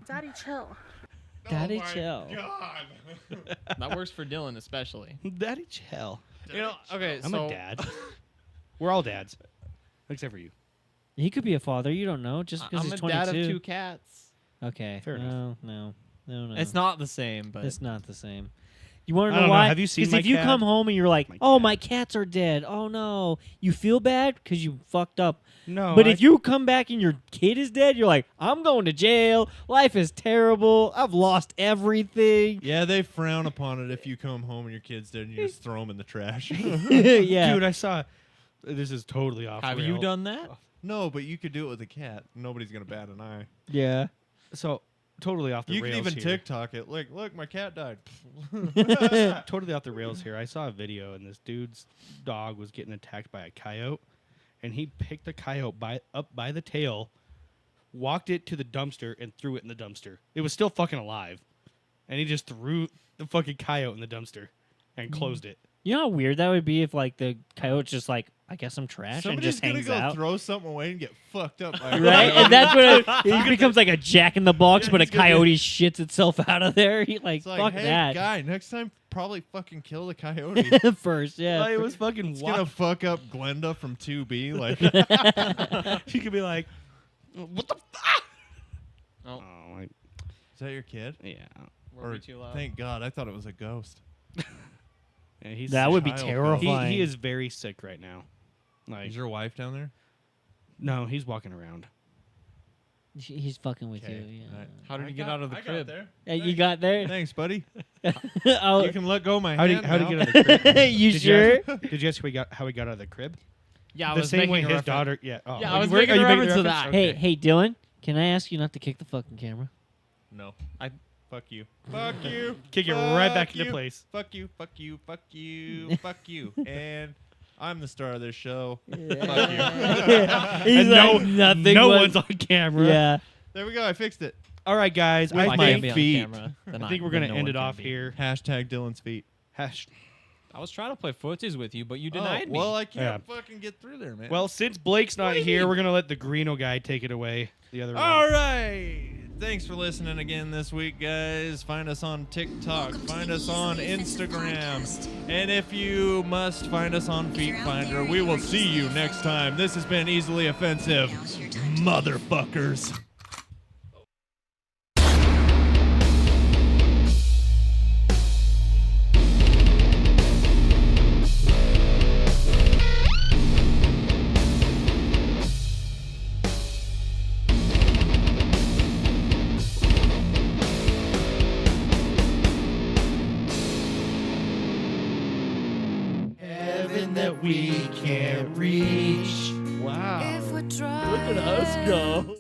Daddy, chill. Daddy, Oh my chill. God. That works for Dylan especially. Daddy chill. You know, okay, I'm so a dad. We're all dads, except for you. He could be a father. You don't know. Just because I'm he's a dad 22. of 2 cats. Okay. Fair enough. No. It's not the same, but It's not the same. You want I to know don't know. why? Have you seen 'Cause my if you cat? come home and you're like, My "Oh, cat. my cats are dead," oh no, you feel bad because you fucked up. No, But if you come back and your kid is dead, you're like, "I'm going to jail. Life is terrible. I've lost everything." Yeah, they frown upon it if you come home and your kid's dead and you just throw them in the trash. Yeah. dude, I saw. This is totally off. have the you rail. done that? No, but you could do it with a cat. Nobody's gonna bat an eye. Yeah. So totally off the You rails can even here. TikTok it. Like, look, my cat died. Totally off the rails here. I saw a video and this dude's dog was getting attacked by a coyote, and he picked the coyote up by the tail, walked it to the dumpster, and threw it in the dumpster. It was still fucking alive, and he just threw the fucking coyote in the dumpster and closed it. You know how weird that would be if like the coyote's just like, I guess I'm trash, Somebody's and just gonna hangs go out. throw something away and get fucked up. By a Right, coyote. and that's what it becomes like a Jack in the Box, Yeah, but a he's gonna coyote shits itself out of there. He like, It's like, fuck hey, that guy, next time probably fucking kill the coyote. first. Yeah, Like, it was fucking It's gonna wild. fuck up Glenda from 2B. Like, She could be like, "What the fuck?" Oh. Like, is that your kid? yeah. Were we too loud? Thank God, I thought it was a ghost. Yeah, he's that would be child. terrifying. He is very sick right now. Like, Is your wife down there? no, he's walking around. He's fucking with Okay, you. Yeah. alright. How did I you get got- out of the I got crib? there. Hey, you got there? Thanks, buddy. Oh, You can let go of my How'd he hand get now. out of the crib? you Did sure? Did you ask how he got out of the crib? Yeah, I The was same making way a his reference. daughter. Yeah. Oh, Yeah, are I was you- are making you a reference to the that. Okay. Hey, Dylan, can I ask you not to kick the fucking camera? No. Fuck you. Fuck you. Kick it right back Fuck into you. place. Fuck you. Fuck you. Fuck you. Fuck you. And I'm the star of this show. Fuck you. He's And like, nothing. no was- one's on camera. Yeah. There we go. I fixed it. All right, guys. If I I can't think be on feet. camera, then I think we're then gonna no end one it can off be. here. Hashtag Dylan's feet. I was trying to play footies with you, but you Oh, denied me. well, I can't Yeah. fucking get through there, man. Well, since Blake's not do you here, mean? we're gonna let the Greeno guy take it away. The other one. all right. Thanks for listening again this week, guys. Find us on TikTok. Welcome to Find the us on Easily Offensive Instagram. Podcast. And if you must find us on If Feet you're out Finder, there we and will you're see you easily next time. This has been Easily Offensive. Now's your time to Motherfuckers. Heaven that we can't reach. Wow. Look at us go.